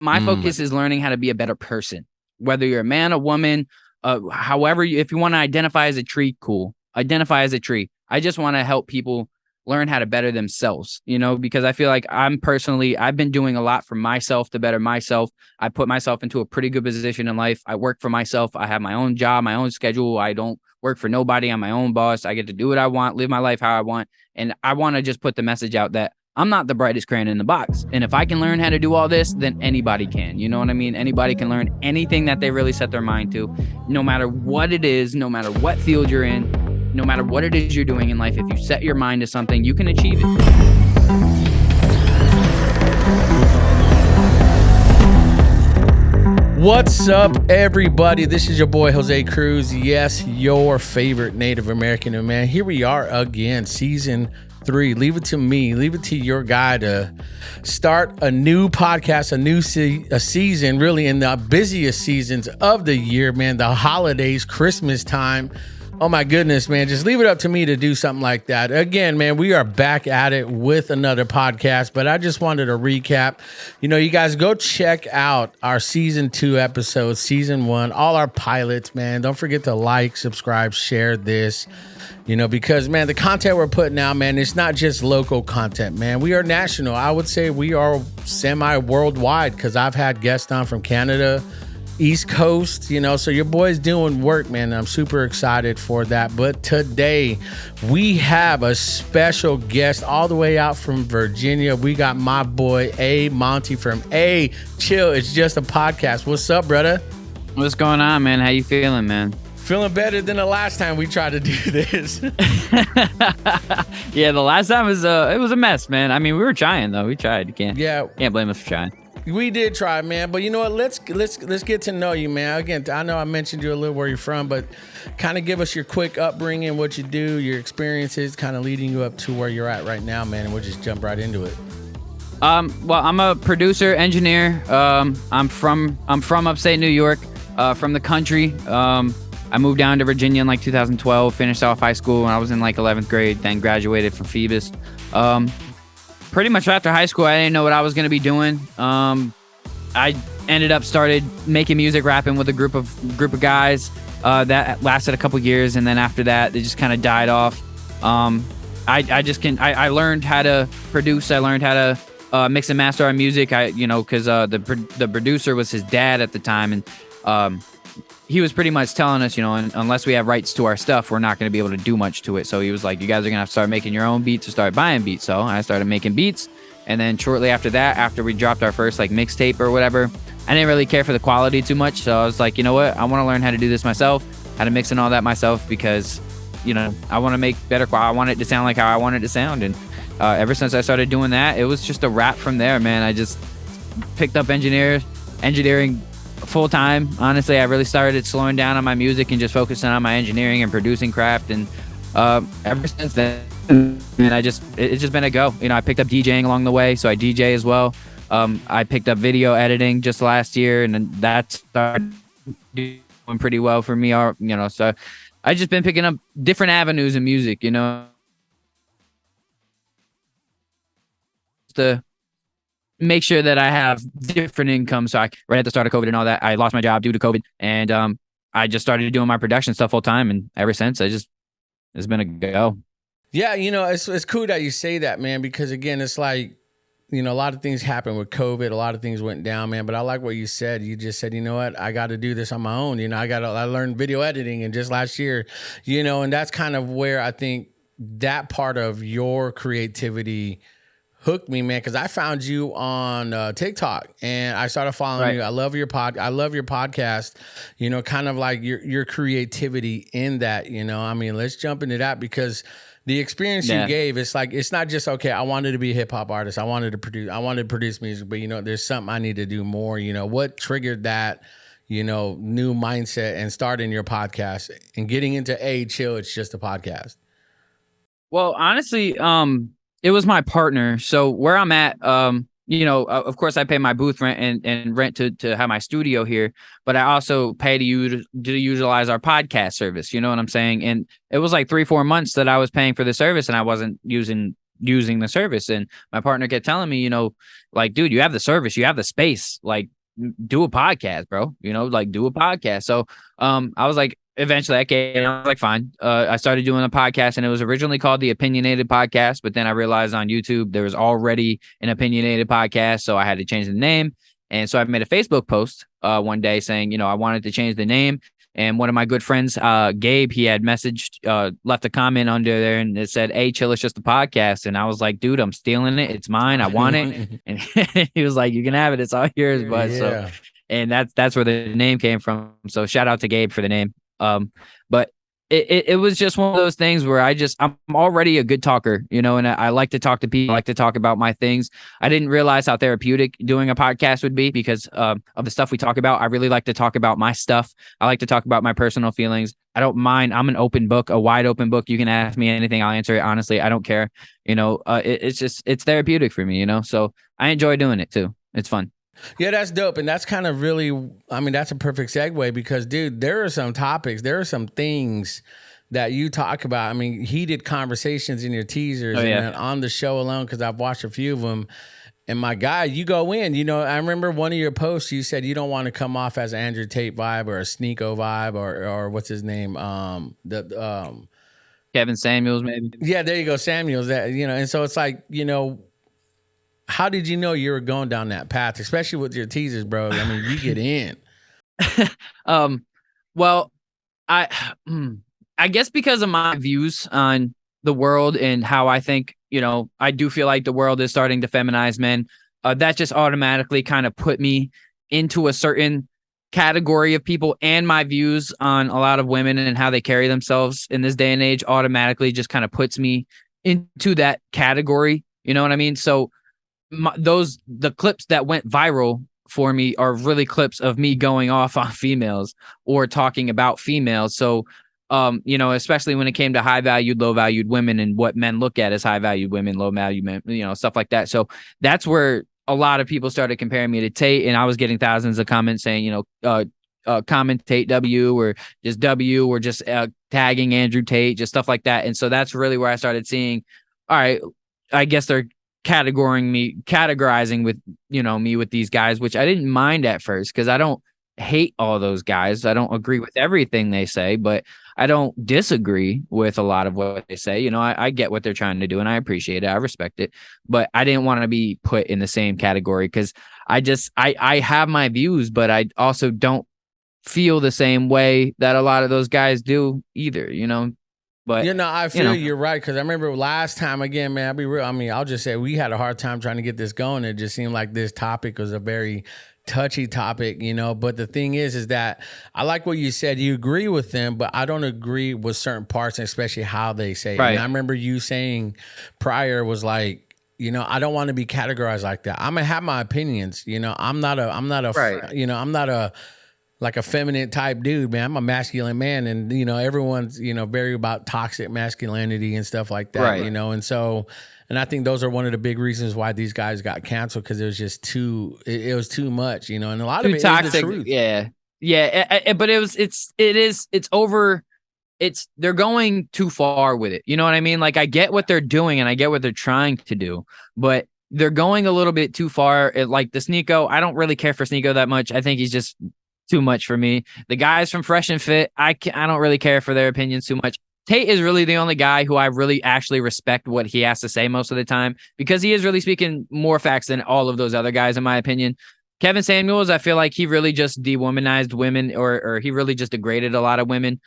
My focus is learning how to be a better person, whether you're a man, a woman, however, if you want to identify as a tree, cool. Identify as a tree. I just want to help people learn how to better themselves, because I feel like I've been doing a lot for myself to better myself. I put myself into a pretty good position in life. I work for myself. I have my own job, my own schedule. I don't work for nobody. I'm my own boss. I get to do what I want, live my life how I want. And I want to just put the message out that I'm not the brightest crayon in the box. And if I can learn how to do all this, then anybody can. You know what I mean? Anybody can learn anything that they really set their mind to, no matter what it is, no matter what field you're in, no matter what it is you're doing in life. If you set your mind to something, you can achieve it. What's up, everybody? This is your boy, Jose Cruz. Yes, your favorite Native American. And man, here we are again, season 3. Leave it to me. Leave it to your guy to start a new podcast, a season, really in the busiest seasons of the year, man. The holidays, Christmas time. Oh my goodness, man. Just leave it up to me to do something like that. Again, man, we are back at it with another podcast, but I just wanted to recap. You guys go check out our season 2 episodes, season 1, all our pilots, man. Don't forget to like, subscribe, share this, because, man, the content we're putting out, man, it's not just local content, man. We are national. I would say we are semi-worldwide because I've had guests on from Canada, East Coast, so your boy's doing work, man. I'm super excited for that. But today we have a special guest all the way out from Virginia. We got my boy AyeMontie from Chill. It's just a podcast. What's up, brother? What's going on, man? How you feeling, man? Feeling better than the last time we tried to do this. Yeah, the last time was it was a mess, man. I mean, we were trying though. We tried. You can't blame us for trying. We did try, man, but you know what? Let's get to know you, man. Again, I know I mentioned you a little where you're from, but kind of give us your quick upbringing, what you do, your experiences, kind of leading you up to where you're at right now, man. And we'll just jump right into it. Well, I'm a producer, engineer. I'm from upstate New York, from the country. I moved down to Virginia in like 2012, finished off high school when I was in like 11th grade, then graduated from Phoebus. Pretty much after high school, I didn't know what I was going to be doing. I ended up started making music, rapping with a group of guys that lasted a couple years, and then after that, they just kind of died off. I learned how to produce. I learned how to mix and master our music. Because the producer was his dad at the time, and he was pretty much telling us, unless we have rights to our stuff, we're not going to be able to do much to it. So he was like, you guys are going to have to start making your own beats or start buying beats. So I started making beats. And then shortly after that, after we dropped our first like mixtape or whatever, I didn't really care for the quality too much. So I was like, you know what? I want to learn how to do this myself, how to mix and all that myself, because, I want to make better quality. I want it to sound like how I want it to sound. And ever since I started doing that, it was just a wrap from there, man. I just picked up engineering full time. Honestly, I really started slowing down on my music and just focusing on my engineering and producing craft. And ever since then, it's just been a go. I picked up DJing along the way, so I DJ as well. I picked up video editing just last year, and then that started doing pretty well for me. So I just been picking up different avenues in music. To make sure that I have different income. So right at the start of COVID and all that, I lost my job due to COVID, and I just started doing my production stuff full time, and ever since, it's been a go. Yeah, it's cool that you say that, man, because again, it's like, a lot of things happened with COVID, a lot of things went down, man, but I like what you said. You just said, you know what, I got to do this on my own. I learned video editing, and just last year, and that's kind of where I think that part of your creativity hooked me, man, because I found you on TikTok and I started following you. I love your podcast, kind of like your creativity in that, let's jump into that, because the experience you gave, it's like, it's not just, okay, I wanted to be a hip hop artist. I wanted to produce music, but there's something I need to do more. What triggered that, new mindset and starting your podcast and getting into Chill, it's just a podcast? Well, honestly, it was my partner. So where I'm at, of course I pay my booth rent and rent to have my studio here, but I also pay to utilize our podcast service. You know what I'm saying? And it was like 3-4 months that I was paying for the service, and I wasn't using using the service. And my partner kept telling me, like, dude, you have the service, you have the space, like, do a podcast, bro, like, do a podcast. So I was like, eventually I was like, fine. I started doing a podcast, and it was originally called the Opinionated Podcast, but then I realized on YouTube there was already an Opinionated Podcast, so I had to change the name. And so I made a Facebook post one day saying, I wanted to change the name. And one of my good friends, Gabe, he had left a comment under there, and it said, "Hey, chill, it's just a podcast." And I was like, dude, I'm stealing it. It's mine. I want it. And he was like, you can have it. It's all yours, bud. Yeah. So, and that's where the name came from. So shout out to Gabe for the name. But it was just one of those things where I'm already a good talker, and I like to talk to people, I like to talk about my things. I didn't realize how therapeutic doing a podcast would be because of the stuff we talk about. I really like to talk about my stuff. I like to talk about my personal feelings. I don't mind. I'm an open book, a wide open book. You can ask me anything, I'll answer it. Honestly, I don't care. It's therapeutic for me, so I enjoy doing it too. It's fun. Yeah, that's dope. And that's kind of really, that's a perfect segue because, dude, there are some topics, there are some things that you talk about. Heated conversations in your teasers and on the show alone, because I've watched a few of them. And my guy, you go in, I remember one of your posts, you said you don't want to come off as an Andrew Tate vibe or a Sneeko vibe or what's his name? Kevin Samuels, maybe. Yeah, there you go, Samuels. That, and so it's like, how did you know you were going down that path, especially with your teasers, bro? You get in. Well, I guess because of my views on the world and how I think, I do feel like the world is starting to feminize men. That just automatically kind of put me into a certain category of people, and my views on a lot of women and how they carry themselves in this day and age automatically just kind of puts me into that category. You know what I mean? So the clips that went viral for me are really clips of me going off on females or talking about females. So, especially when it came to high valued, low valued women and what men look at as high valued women, low valued men, stuff like that. So that's where a lot of people started comparing me to Tate, and I was getting thousands of comments saying, comment Tate W or just tagging Andrew Tate, just stuff like that. And so that's really where I started seeing, all right, I guess they're categorizing with, me with these guys, which I didn't mind at first because I don't hate all those guys. I don't agree with everything they say, but I don't disagree with a lot of what they say. I get what they're trying to do and I appreciate it. I respect it, but I didn't want to be put in the same category because I have my views, but I also don't feel the same way that a lot of those guys do either, But I feel you're right, because I remember last time, again, man, I'll be real. I'll just say we had a hard time trying to get this going. It just seemed like this topic was a very touchy topic, But the thing is that I like what you said. You agree with them, but I don't agree with certain parts, and especially how they say it. And I remember you saying prior was like, I don't want to be categorized like that. I'm gonna have my opinions. I'm not a like a feminine type dude, man. I'm a masculine man, and everyone's very about toxic masculinity and stuff like that, and so, and I think those are one of the big reasons why these guys got canceled, because it was just it was too much, and a lot of it toxic, is the truth. But they're going too far with it. You know what I mean? Like, I get what they're doing and I get what they're trying to do, but they're going a little bit too far. Like the Sneeko, I don't really care for Sneeko that much. I think he's just too much for me. The guys from Fresh and Fit, I don't really care for their opinions too much. Tate is really the only guy who I really actually respect what he has to say most of the time, because he is really speaking more facts than all of those other guys, in my opinion. Kevin Samuels, I feel like he really just dewomanized women, or he really just degraded a lot of women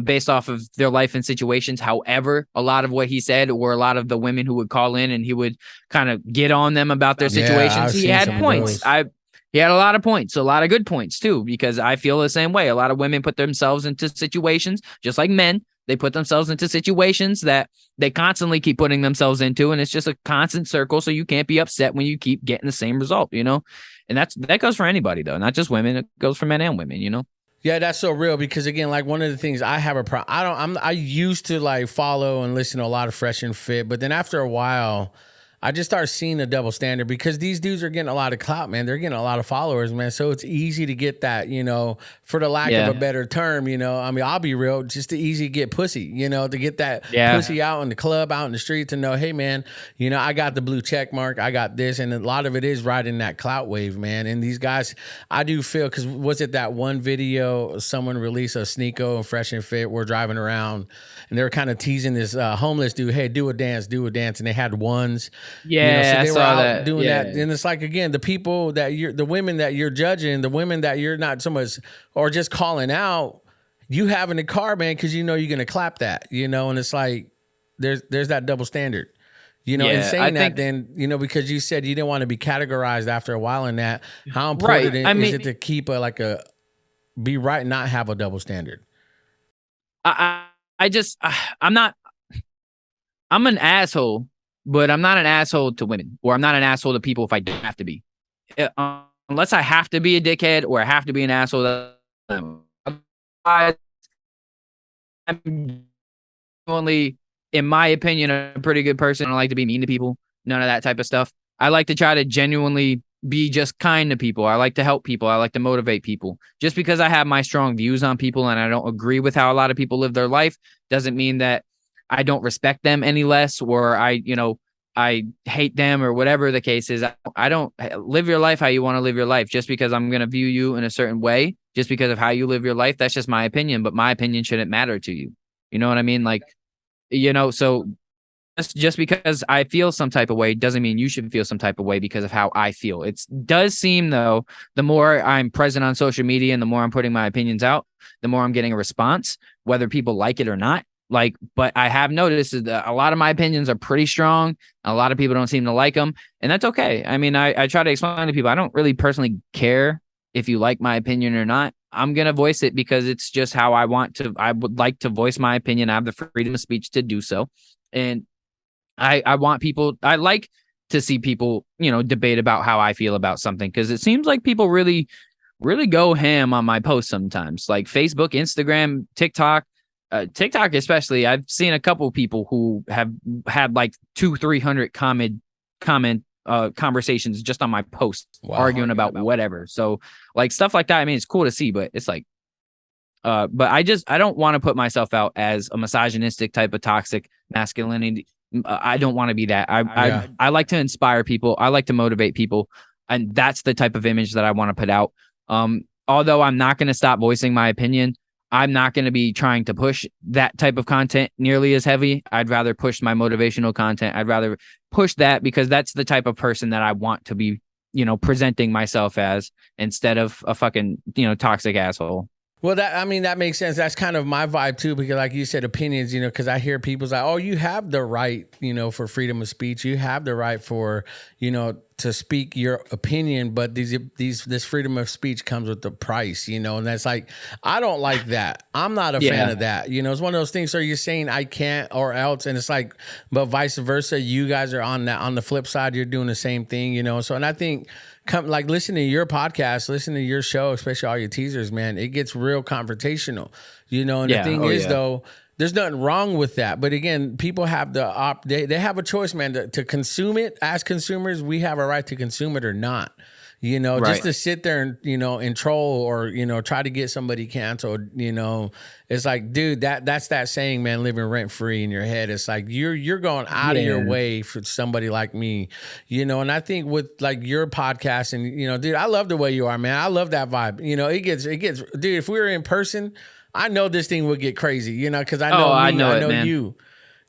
based off of their life and situations. However, a lot of what he said were a lot of the women who would call in and he would kind of get on them about their situations. He had points. He had a lot of points, a lot of good points too, because I feel the same way. A lot of women put themselves into situations, just like men. They put themselves into situations that they constantly keep putting themselves into, and it's just a constant circle. So you can't be upset when you keep getting the same result, and that goes for anybody though, not just women. It goes for men and women, Yeah, that's so real, because again, like one of the things I have a problem. I used to like follow and listen to a lot of Fresh and Fit, but then after a while, I just start seeing a double standard because these dudes are getting a lot of clout, man. They're getting a lot of followers, man. So it's easy to get that, for the lack of a better term, I mean, I'll be real, just to easy get pussy, to get that pussy out in the club, out in the street, to know, hey, man, I got the blue check mark, I got this. And a lot of it is riding that clout wave, man. And these guys, I do feel, because was it that one video someone released, a Sneeko and Fresh and Fit were driving around and they were kind of teasing this homeless dude, hey, do a dance. And they had ones. Yeah, so they I were saw out that. doing that. And it's like, again, the women that you're judging, the women that you're not so much, or just calling out, you have in the car, man, because you're going to clap that, and it's like, there's that double standard. And saying that, then, because you said you didn't want to be categorized after a while in that, how important is it to keep be right and not have a double standard? I'm an asshole, but I'm not an asshole to women, or I'm not an asshole to people if I don't have to be. Unless I have to be a dickhead or I have to be an asshole. I'm only, in my opinion, a pretty good person. I don't like to be mean to people. None of that type of stuff. I like to try to genuinely be just kind to people. I like to help people. I like to motivate people. Just because I have my strong views on people and I don't agree with how a lot of people live their life doesn't mean that I don't respect them any less, or I hate them, or whatever the case is. I don't live your life how you want to live your life. Just because I'm going to view you in a certain way, just because of how you live your life, that's just my opinion, but my opinion shouldn't matter to you. You know what I mean? Like, so just because I feel some type of way doesn't mean you should feel some type of way because of how I feel. It does seem, though, the more I'm present on social media and the more I'm putting my opinions out, the more I'm getting a response, whether people like it or not. But I have noticed that a lot of my opinions are pretty strong. A lot of people don't seem to like them, and that's okay. I mean, I try to explain to people, I don't really personally care if you like my opinion or not. I'm going to voice it because it's just how I would like to voice my opinion. I have the freedom of speech to do so. And I want people, I like to see people, debate about how I feel about something, because it seems like people really, really go ham on my posts sometimes, like Facebook, Instagram, TikTok. TikTok especially, I've seen a couple people who have had like 200-300 comment conversations just on my posts, arguing about whatever. So like stuff like that, I mean, it's cool to see, but it's like, but I don't want to put myself out as a misogynistic type of toxic masculinity. I don't want to be that. I like to inspire people. I like to motivate people, and that's the type of image that I want to put out. Although I'm not going to stop voicing my opinion, I'm not going to be trying to push that type of content nearly as heavy. I'd rather push my motivational content. I'd rather push that because that's the type of person that I want to be, presenting myself as, instead of a fucking, toxic asshole. Well, that makes sense. That's kind of my vibe too, because like you said, opinions, because I hear people's like, oh, you have the right, for freedom of speech. You have the right for, to speak your opinion, but this freedom of speech comes with the price, and that's like, I don't like that. I'm not a fan of that. It's one of those things. So you're saying I can't or else, and it's like, but vice versa. You guys are on the flip side. You're doing the same thing, So, and I think, like listening to your podcast, listening to your show, especially all your teasers, man, it gets real confrontational, and the thing is though, there's nothing wrong with that. But again, people have they have a choice, man, to consume it. As consumers, we have a right to consume it or not. Just to sit there and, and troll or, try to get somebody canceled, it's like, dude, that's that saying, man, living rent free in your head. It's like, you're going out of your way for somebody like me, and I think with like your podcast and, dude, I love the way you are, man. I love that vibe. It gets, dude, if we were in person, I know this thing would get crazy, cause I know, I know you.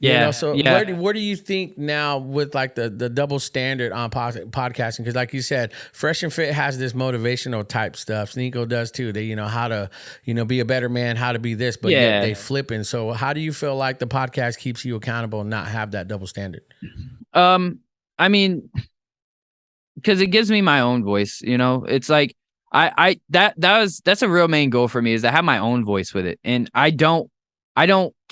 Yeah. Where do you think now with like the double standard on podcasting? Because like you said, Fresh and Fit has this motivational type stuff. Sneeko does too. They, how to, be a better man, how to be this, but yet they flipping. So how do you feel like the podcast keeps you accountable and not have that double standard? I mean, because it gives me my own voice, it's like, that's a real main goal for me, is to have my own voice with it. And I don't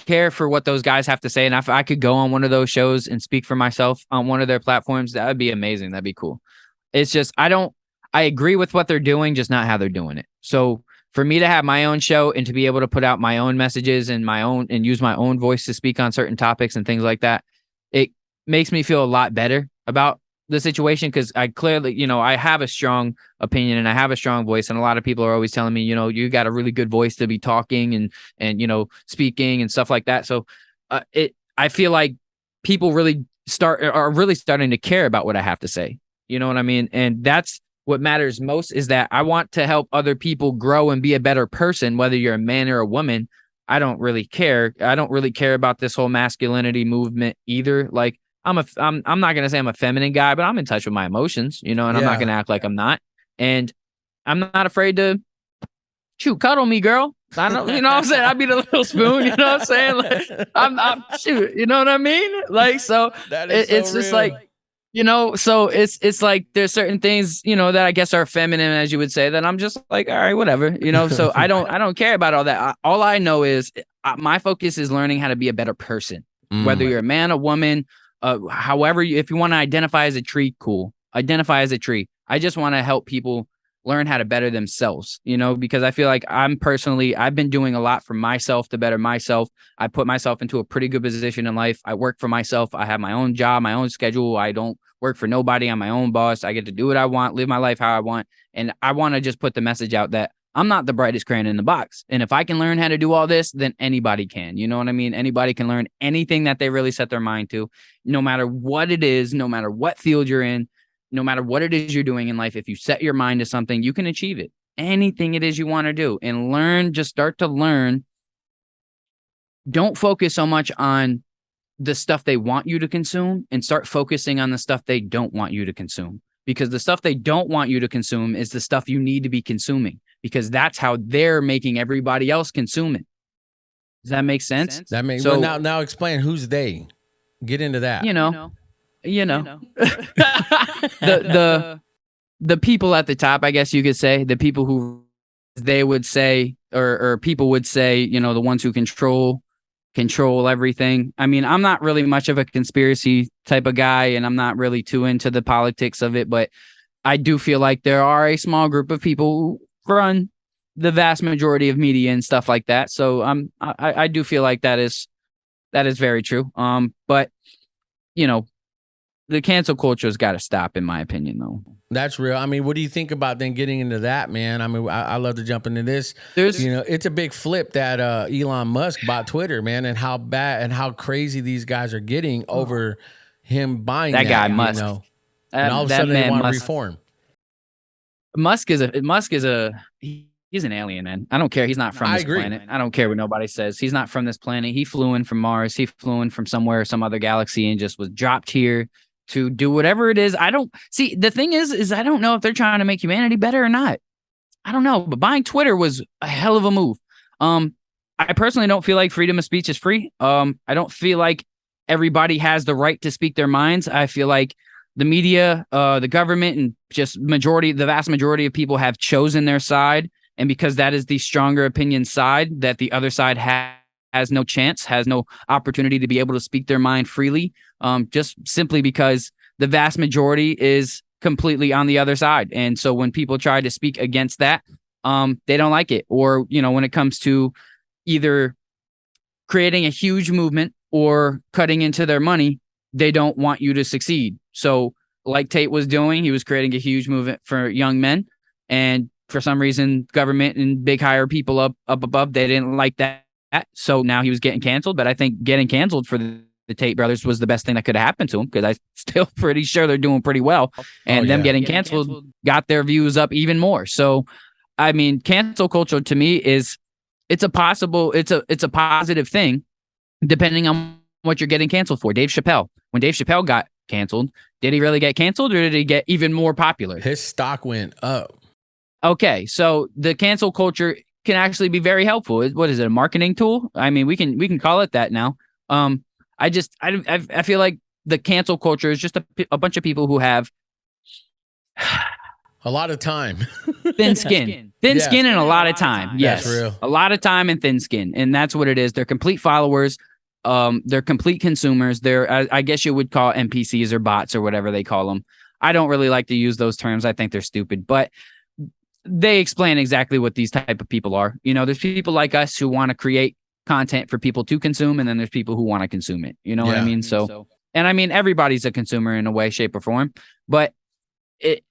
care for what those guys have to say. And if I could go on one of those shows and speak for myself on one of their platforms, that would be amazing. That'd be cool. It's just, I agree with what they're doing, just not how they're doing it. So for me to have my own show and to be able to put out my own messages and use my own voice to speak on certain topics and things like that, it makes me feel a lot better. about the situation, because I clearly, I have a strong opinion and I have a strong voice, and a lot of people are always telling me, you got a really good voice to be talking and speaking and stuff like that. So I feel like people are really starting to care about what I have to say. You know what I mean? And that's what matters most, is that I want to help other people grow and be a better person, whether you're a man or a woman. I don't really care. I don't really care about this whole masculinity movement either. Like, I'm not going to say I'm a feminine guy, but I'm in touch with my emotions, and I'm not going to act like I'm not. And I'm not afraid to cuddle me, girl. I know, what I'm saying? I'd be the little spoon, you know what I'm saying? Like, I'm shoot, you know what I mean? Like, so it's so just like, so it's like there's certain things, that I guess are feminine, as you would say, that I'm just like, all right, whatever, so I don't care about all that. All I know is my focus is learning how to be a better person, whether you're a man, a woman, however, if you want to identify as a tree, cool. Identify as a tree. I just want to help people learn how to better themselves, because I feel like I've been doing a lot for myself to better myself. I put myself into a pretty good position in life. I work for myself. I have my own job, my own schedule. I don't work for nobody. I'm my own boss. I get to do what I want, live my life how I want. And I want to just put the message out that I'm not the brightest crayon in the box. And if I can learn how to do all this, then anybody can. You know what I mean? Anybody can learn anything that they really set their mind to, no matter what it is, no matter what field you're in. No matter what it is you're doing in life, if you set your mind to something, you can achieve it. Anything it is you want to do, and just start to learn. Don't focus so much on the stuff they want you to consume, and start focusing on the stuff they don't want you to consume. Because the stuff they don't want you to consume is the stuff you need to be consuming, because that's how they're making everybody else consume it. Does that make sense? That makes so. Well, now explain who's they. Get into that. The people at the top, I guess you could say, the people who they would say, or people would say, the ones who control everything. I mean, I'm not really much of a conspiracy type of guy, and I'm not really too into the politics of it, but I do feel like there are a small group of people who run the vast majority of media and stuff like that. So I do feel like that is very true. But the cancel culture has got to stop, in my opinion, though. That's real. I mean, what do you think about then getting into that, man? I mean, I love to jump into this. It's a big flip that Elon Musk bought Twitter, man, and how bad and how crazy these guys are getting over him buying that guy, Musk. And all of a sudden they want to reform. Musk is he's an alien, man. I don't care. He's not from this planet. I don't care what nobody says. He's not from this planet. He flew in from Mars. He flew in from somewhere, some other galaxy, and just was dropped here to do whatever it is. I don't see. The thing is I don't know if they're trying to make humanity better or not. I don't know, but buying Twitter was a hell of a move. I personally don't feel like freedom of speech is free. I don't feel like everybody has the right to speak their minds. I feel like the media, the government, and just the vast majority of people have chosen their side. And because that is the stronger opinion side, that the other side has no chance, has no opportunity to be able to speak their mind freely, just simply because the vast majority is completely on the other side. And so when people try to speak against that, they don't like it. Or, when it comes to either creating a huge movement or cutting into their money, they don't want you to succeed. So like Tate was doing, he was creating a huge movement for young men. And for some reason, government and big hire people up above, they didn't like that. So now he was getting canceled. But I think getting canceled for the Tate brothers was the best thing that could have happened to him, because I'm still pretty sure they're doing pretty well. And them getting canceled got their views up even more. So, I mean, cancel culture to me it's a positive thing, depending on what you're getting canceled for. Dave Chappelle, when Dave Chappelle got canceled, did he really get canceled, or did he get even more popular? His stock went up. Okay, so the cancel culture can actually be very helpful. What is it, a marketing tool? I mean, we can call it that now. I feel like the cancel culture is just a bunch of people who have a lot of time, thin skin, skin, and a lot of time. Yes, that's real. A lot of time and thin skin, and that's what it is. They're complete followers. They're complete consumers. They're, I guess you would call NPCs or bots or whatever they call them. I don't really like to use those terms. I think they're stupid, but they explain exactly what these type of people are. There's people like us who want to create content for people to consume, and then there's people who want to consume it. You know what I mean? So And I mean, everybody's a consumer in a way, shape, or form, but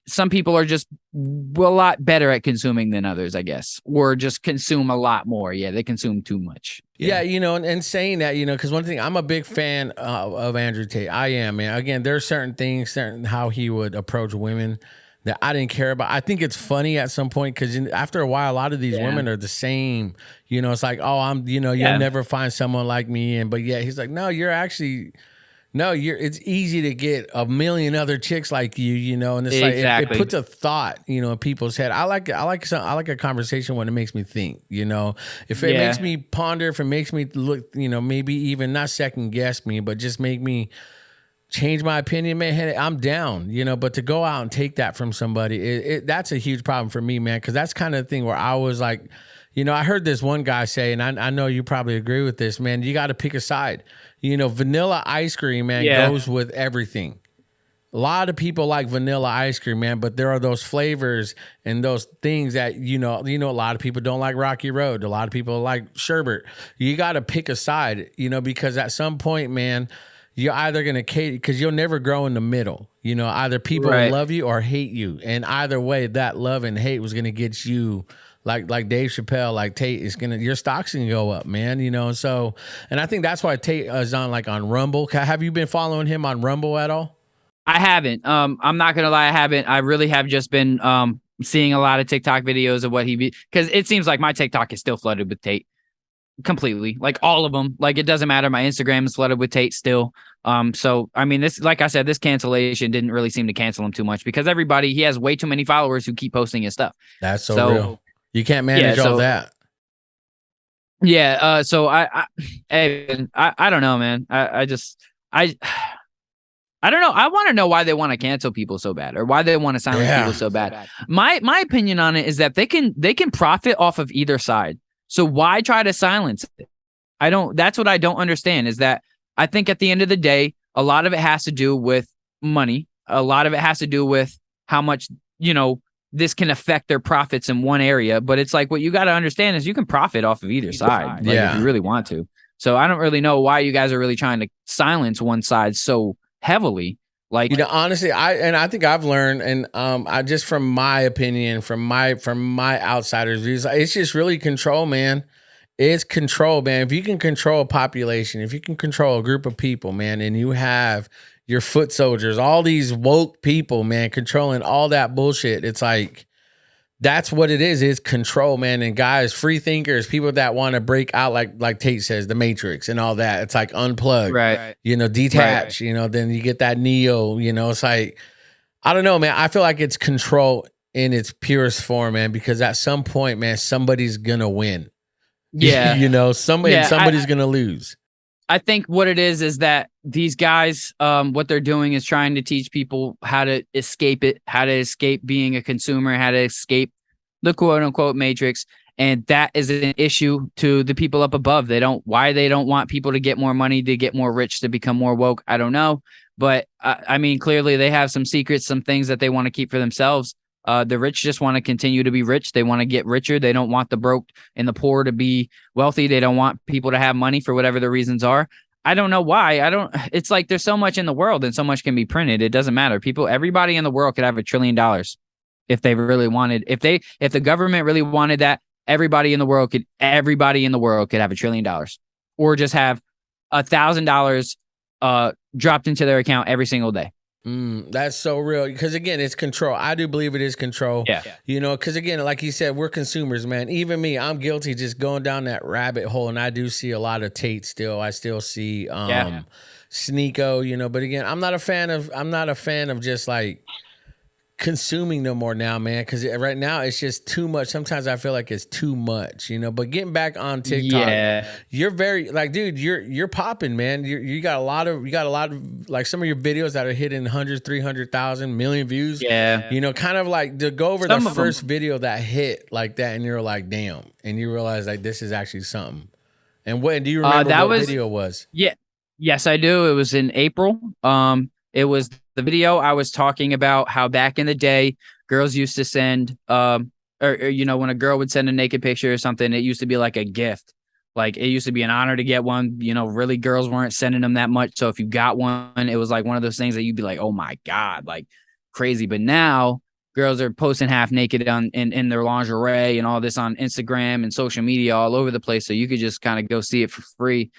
some people are just a lot better at consuming than others, I guess, or just consume a lot more. Yeah, they consume too much. Yeah, and saying that, because one thing, I'm a big fan of Andrew Tate. I am, man. Again, there's certain things, certain how he would approach women that I didn't care about. I think it's funny at some point because after a while, a lot of these women are the same. It's like, oh, you'll never find someone like me. But yeah, he's like, no, it's easy to get a million other chicks like you, and it's like it puts a thought, in people's head. I like a conversation when it makes me think, if it makes me ponder, if it makes me look, maybe even not second guess me, but just make me change my opinion, man, I'm down, but to go out and take that from somebody, that's a huge problem for me, man, because that's kind of the thing where I was like, I heard this one guy say, and I know you probably agree with this, man, you got to pick a side. Vanilla ice cream, man, goes with everything. A lot of people like vanilla ice cream, man, but there are those flavors and those things that, a lot of people don't like Rocky Road. A lot of people like sherbet. You got to pick a side, because at some point, man, you're either going to cater, because you'll never grow in the middle. Either people love you or hate you. And either way, that love and hate was going to get you, like Dave Chappelle, like Tate, your stock's going to go up, man. So, and I think that's why Tate is on Rumble. Have you been following him on Rumble at all? I haven't. I'm not going to lie, I haven't. I really have just been seeing a lot of TikTok videos of what because it seems like my TikTok is still flooded with Tate. Completely, like all of them. Like it doesn't matter. My Instagram is flooded with Tate still. So I mean, this, like I said, this cancellation didn't really seem to cancel him too much because he has way too many followers who keep posting his stuff. That's so real. You can't manage all that. Yeah. So I don't know, man. I don't know. I want to know why they want to cancel people so bad, or why they want to silence people so bad. My opinion on it is that they can profit off of either side. So why try to silence it? That's what I don't understand, is that I think at the end of the day, a lot of it has to do with money. A lot of it has to do with how much, this can affect their profits in one area. But it's like, what you got to understand is you can profit off of either side, if you really want to. So I don't really know why you guys are really trying to silence one side so heavily. Like, honestly, I think I've learned, and I just, from my opinion, from my outsider's views, it's just really control, man. It's control, man. If you can control a population, if you can control a group of people, man, and you have your foot soldiers, all these woke people, man, controlling all that bullshit, it's like, that's what it is. It's control, man. And guys, free thinkers, people that want to break out, like Tate says, the Matrix and all that. It's like unplug, right? Detach. Right. Then you get that Neo. It's like, I don't know, man. I feel like it's control in its purest form, man. Because at some point, man, somebody's gonna win. Yeah, somebody's gonna lose. I think what it is that these guys, what they're doing is trying to teach people how to escape it, how to escape being a consumer, how to escape the quote unquote matrix. And that is an issue to the people up above. Why they don't want people to get more money, to get more rich, to become more woke. I don't know. But I mean, clearly they have some secrets, some things that they want to keep for themselves. The rich just want to continue to be rich. They want to get richer. They don't want the broke and the poor to be wealthy. They don't want people to have money for whatever the reasons are. I don't know why. It's like there's so much in the world and so much can be printed. It doesn't matter. Everybody in the world could have $1 trillion if they really wanted. If the government really wanted that, everybody in the world could have $1 trillion, or just have $1,000 dropped into their account every single day. That's so real, because again, it's control. I do believe it is control. Yeah. Because again, like you said, we're consumers, man. Even me, I'm guilty just going down that rabbit hole, and I do see a lot of Tate still. I still see Sneeko, but again, I'm not a fan of just like consuming no more now, man, because right now it's just too much. Sometimes I feel like it's too much, but getting back on TikTok, you're very, like, dude, you're popping, man. You got a lot of like some of your videos that are hitting hundreds, 300,000 million views, kind of like to go over the first video that hit like that, and you're like, damn, and you realize like this is actually something. And do you remember what video was? Yes, I do. It was in April. It was the video I was talking about how back in the day, girls used to send, or when a girl would send a naked picture or something, it used to be like a gift. Like it used to be an honor to get one, you know, really girls weren't sending them that much. So if you got one, it was like one of those things that you'd be like, oh my God, like crazy. But now girls are posting half naked in their lingerie and all this on Instagram and social media all over the place. So you could just kind of go see it for free,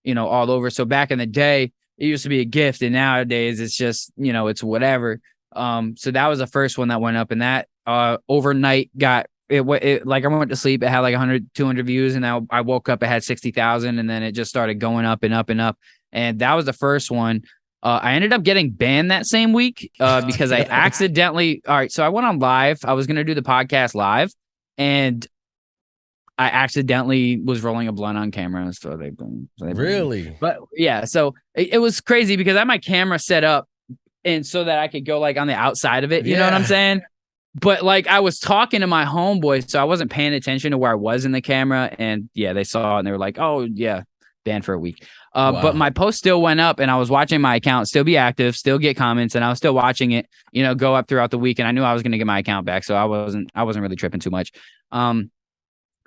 you know, all over. So back in the day, it used to be a gift, and nowadays it's just, you know, it's whatever. So that was the first one that went up, and that overnight got it like I went to sleep, it had like 100, 200 views, and I woke up, it had 60,000, and then it just started going up and up and up. And that was the first one. I ended up getting banned that same week because I accidentally. All right, so I went on live. I was gonna do the podcast live, and I accidentally was rolling a blunt on camera, so they Really? But yeah, so it was crazy because I had my camera set up, and so that I could go like on the outside of it. You know what I'm saying? But like I was talking to my homeboy, so I wasn't paying attention to where I was in the camera, and yeah, they saw it and they were like, "Oh yeah, banned for a week." Wow. But my post still went up, and I was watching my account still be active, still get comments, and I was still watching it, you know, go up throughout the week. And I knew I was going to get my account back, so I wasn't really tripping too much.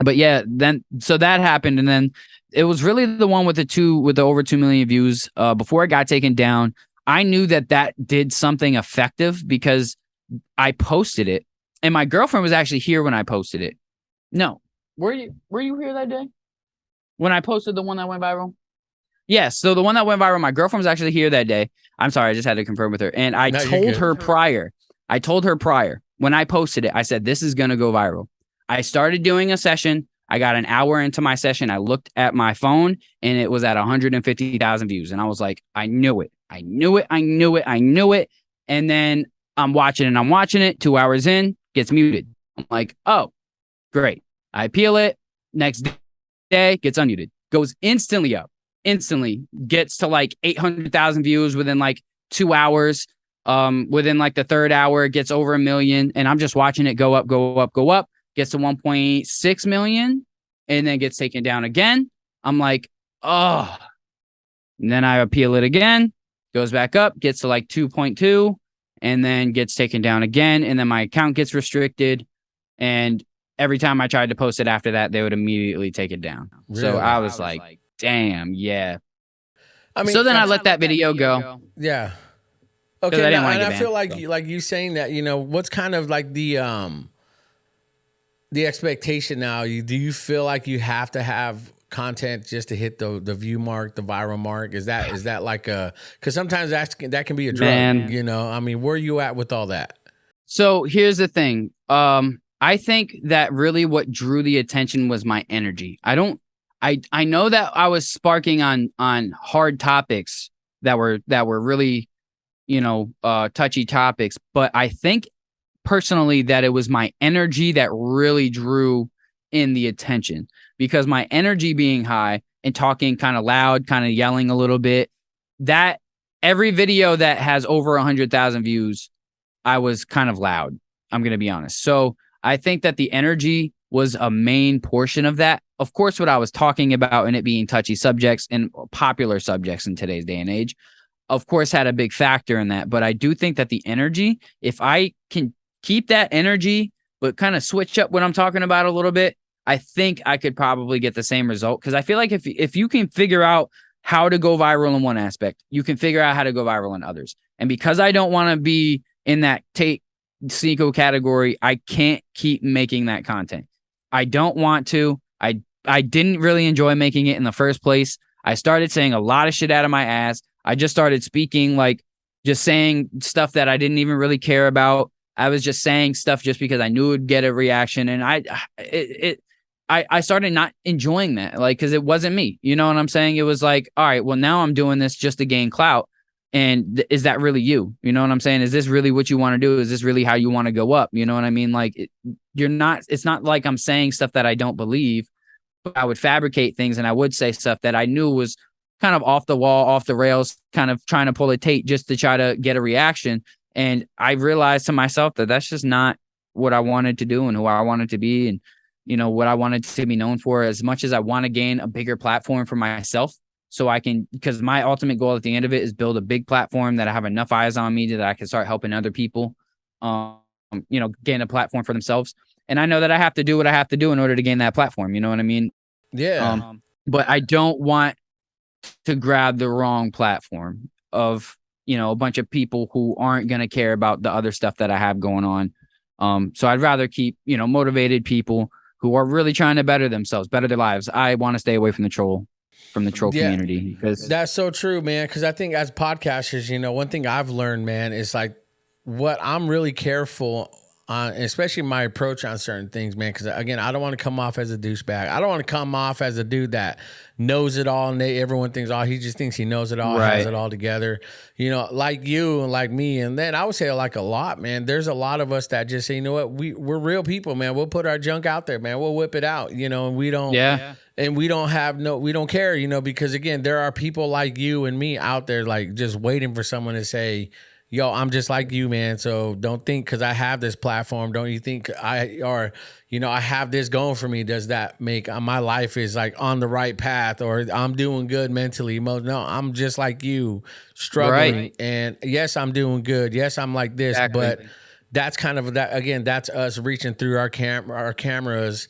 But yeah, then so that happened, and then it was really the one with the over 2 million views. Before it got taken down, I knew that did something effective because I posted it, and my girlfriend was actually here when I posted it. No, were you here that day when I posted the one that went viral? Yes. So the one that went viral, my girlfriend was actually here that day. I'm sorry, I just had to confirm with her, and I told her prior. I told her prior when I posted it. I said this is gonna go viral. I started doing a session. I got an hour into my session. I looked at my phone, and it was at 150,000 views, and I was like, I knew it. I knew it. I knew it. I knew it. And then I'm watching it. 2 hours in, gets muted. I'm like, oh, great. I appeal it. Next day, gets unmuted. Goes instantly up. Instantly gets to like 800,000 views within like 2 hours. Within like the third hour, it gets over 1 million. And I'm just watching it go up, go up, go up. Gets to 1.6 million, and then gets taken down again. I'm like, oh. And then I appeal it again. Goes back up, gets to like 2.2, and then gets taken down again. And then my account gets restricted. And every time I tried to post it after that, they would immediately take it down. Really? So I was like, damn, yeah. I mean, so then I let that video go. Yeah. Okay. Now, and I feel like you saying that, you know, what's kind of like the expectation now? Do you feel like you have to have content just to hit the view mark, the viral mark? Is that like because sometimes that can be a drug, man. You know, I mean, where are you at with all that? So here's the thing. I think that really what drew the attention was my energy. I know that I was sparking on hard topics that were really, you know, touchy topics, but I think personally that it was my energy that really drew in the attention, because my energy being high and talking kind of loud, kind of yelling a little bit, that every video that has over 100,000 views, I was kind of loud. I'm going to be honest. So I think that the energy was a main portion of that. Of course, what I was talking about and it being touchy subjects and popular subjects in today's day and age, of course, had a big factor in that. But I do think that the energy, if I can keep that energy, but kind of switch up what I'm talking about a little bit, I think I could probably get the same result. Because I feel like if you can figure out how to go viral in one aspect, you can figure out how to go viral in others. And because I don't want to be in that Cinco category, I can't keep making that content. I don't want to. I didn't really enjoy making it in the first place. I started saying a lot of shit out of my ass. I just started speaking, like just saying stuff that I didn't even really care about. I was just saying stuff just because I knew it would get a reaction. And I started not enjoying that, like, because it wasn't me. You know what I'm saying? It was like, all right, well, now I'm doing this just to gain clout. And is that really you? You know what I'm saying? Is this really what you want to do? Is this really how you want to go up? You know what I mean? Like, it's not like I'm saying stuff that I don't believe, but I would fabricate things and I would say stuff that I knew was kind of off the wall, off the rails, kind of trying to pull a Tate just to try to get a reaction. And I realized to myself that that's just not what I wanted to do and who I wanted to be. And, you know, what I wanted to be known for. As much as I want to gain a bigger platform for myself, so I can, because my ultimate goal at the end of it is build a big platform that I have enough eyes on me that I can start helping other people, you know, gain a platform for themselves. And I know that I have to do what I have to do in order to gain that platform. You know what I mean? Yeah. but I don't want to grab the wrong platform of, a bunch of people who aren't going to care about the other stuff that I have going on. So I'd rather keep, motivated people who are really trying to better themselves, better their lives. I want to stay away from the troll community, because That's so true, man. Because I think as podcasters, one thing I've learned, man, is like what I'm really careful on, especially my approach on certain things, man. Because again, I don't want to come off as a douchebag. I don't want to come off as a dude that knows it all and everyone thinks, he just thinks he knows it all, has it all together. Like you and like me. And then I would say like a lot, man. There's a lot of us that just say, you know what, we're real people, man. We'll put our junk out there, man. We'll whip it out, and we don't. Yeah. And we don't care, because again, there are people like you and me out there, like just waiting for someone to say, yo, I'm just like you, man. So don't think because I have this platform, don't you think I have this going for me, does that make my life is like on the right path, or I'm doing good mentally? No, I'm just like you, struggling. Right. And yes, I'm doing good. Yes, I'm like this, but that's kind of that. Again, that's us reaching through our cameras,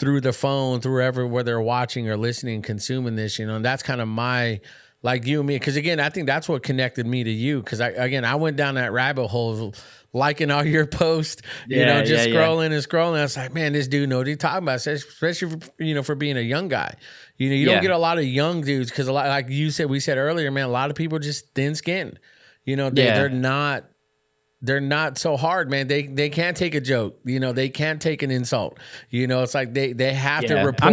through the phone, through whether they're watching or listening, consuming this, and that's kind of my, like you and me. Because again, I think that's what connected me to you. Because I went down that rabbit hole, liking all your posts, scrolling and scrolling. I was like, man, this dude knows what he's talking about, especially for being a young guy. You don't get a lot of young dudes, because a lot, like we said earlier, man, a lot of people are just thin skinned. They're not so hard, man. They can't take a joke. They can't take an insult. It's like they have to report.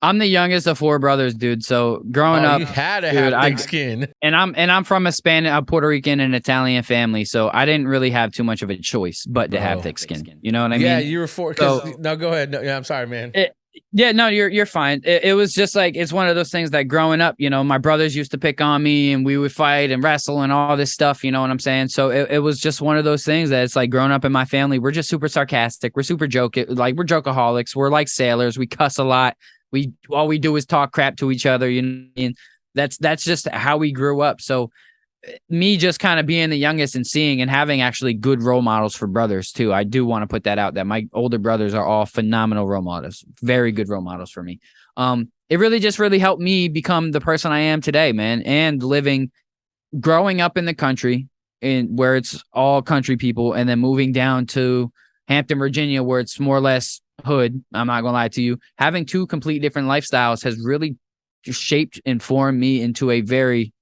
I'm the youngest of 4 brothers, dude. So growing up, you had to have thick skin. And I'm from a Puerto Rican and Italian family, so I didn't really have too much of a choice but to have thick skin. You know what I mean? Yeah, you were 4. No, go ahead. No, I'm sorry, man. You're fine. It was just like, it's one of those things that growing up, my brothers used to pick on me and we would fight and wrestle and all this stuff, you know what I'm saying? So it was just one of those things that it's like, growing up in my family, we're just super sarcastic. We're super we're jokeaholics. We're like sailors. We cuss a lot. All we do is talk crap to each other, and that's just how we grew up. So me just kind of being the youngest and seeing and having actually good role models for brothers too. I do want to put that out, that my older brothers are all phenomenal role models, very good role models for me. It really helped me become the person I am today, man. And growing up in the country, where it's all country people, and then moving down to Hampton, Virginia, where it's more or less hood. I'm not gonna lie to you. Having 2 complete different lifestyles has really shaped and formed me into a very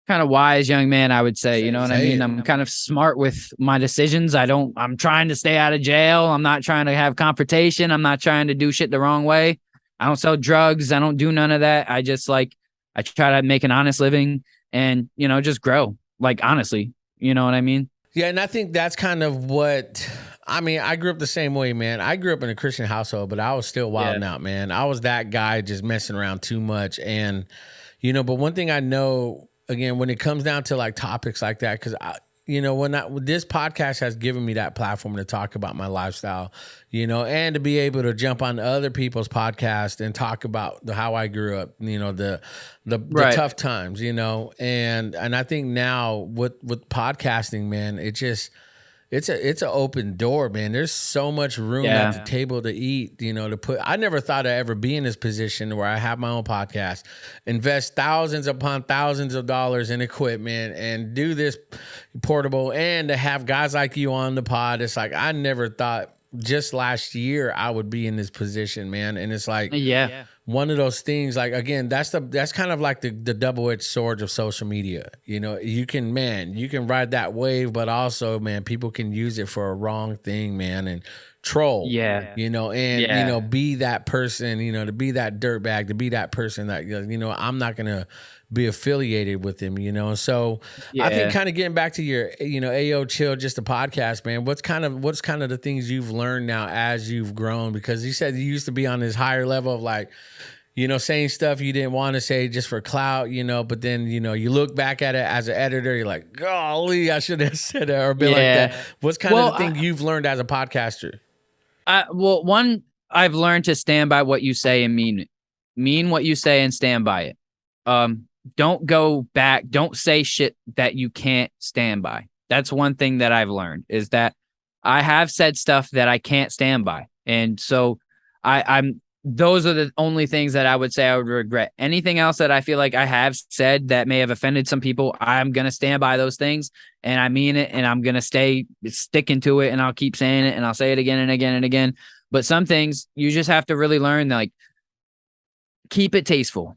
kind of wise young man, I would say. You know what I mean? I'm kind of smart with my decisions. I'm trying to stay out of jail. I'm not trying to have confrontation. I'm not trying to do shit the wrong way. I don't sell drugs. I don't do none of that. I try to make an honest living and, just grow. Like, honestly, you know what I mean? Yeah. And I think that's kind of what, I grew up the same way, man. I grew up in a Christian household, but I was still wilding out, man. I was that guy just messing around too much. And, but one thing I know, again, when it comes down to like topics like that, because this podcast has given me that platform to talk about my lifestyle, and to be able to jump on other people's podcasts and talk about how I grew up, the tough times, and I think now with podcasting, man, it's an open door, man. There's so much room at the table to eat, to put. I never thought I'd ever be in this position where I have my own podcast, invest thousands upon thousands of dollars in equipment, and do this portable, and to have guys like you on the pod. It's like, I never thought just last year I would be in this position, man. And it's like, one of those things, like, again, that's kind of like the double-edged sword of social media. You can ride that wave, but also, man, people can use it for a wrong thing, man, and troll, be that person, to be that dirtbag, to be that person that, I'm not going to be affiliated with him, So I think kind of getting back to your, Ayo Chill, just a podcast, man, what's kind of the things you've learned now as you've grown? Because you said you used to be on this higher level of like, saying stuff you didn't want to say just for clout, but then, you look back at it as an editor, you're like, golly, I should have said it or been like that. What's kind of the thing you've learned as a podcaster? One, I've learned to stand by what you say and mean what you say and stand by it. Don't go back. Don't say shit that you can't stand by. That's one thing that I've learned, is that I have said stuff that I can't stand by. And so I'm those are the only things that I would say I would regret. Anything else that I feel like I have said that may have offended some people, I'm going to stand by those things, and I mean it, and I'm going to stay sticking to it, and I'll keep saying it, and I'll say it again and again and again. But some things you just have to really learn, like, keep it tasteful.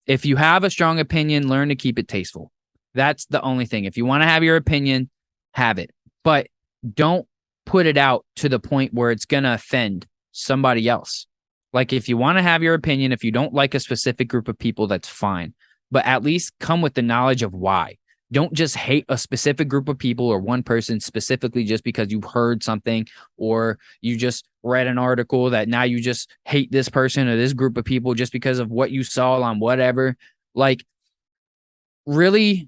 If you have a strong opinion, learn to keep it tasteful. That's the only thing. If you want to have your opinion, have it, but don't put it out to the point where it's going to offend somebody else. Like, if you want to have your opinion, if you don't like a specific group of people, that's fine. But at least come with the knowledge of why. Don't just hate a specific group of people or one person specifically just because you've heard something or you just read an article that now you just hate this person or this group of people just because of what you saw on whatever. Like, really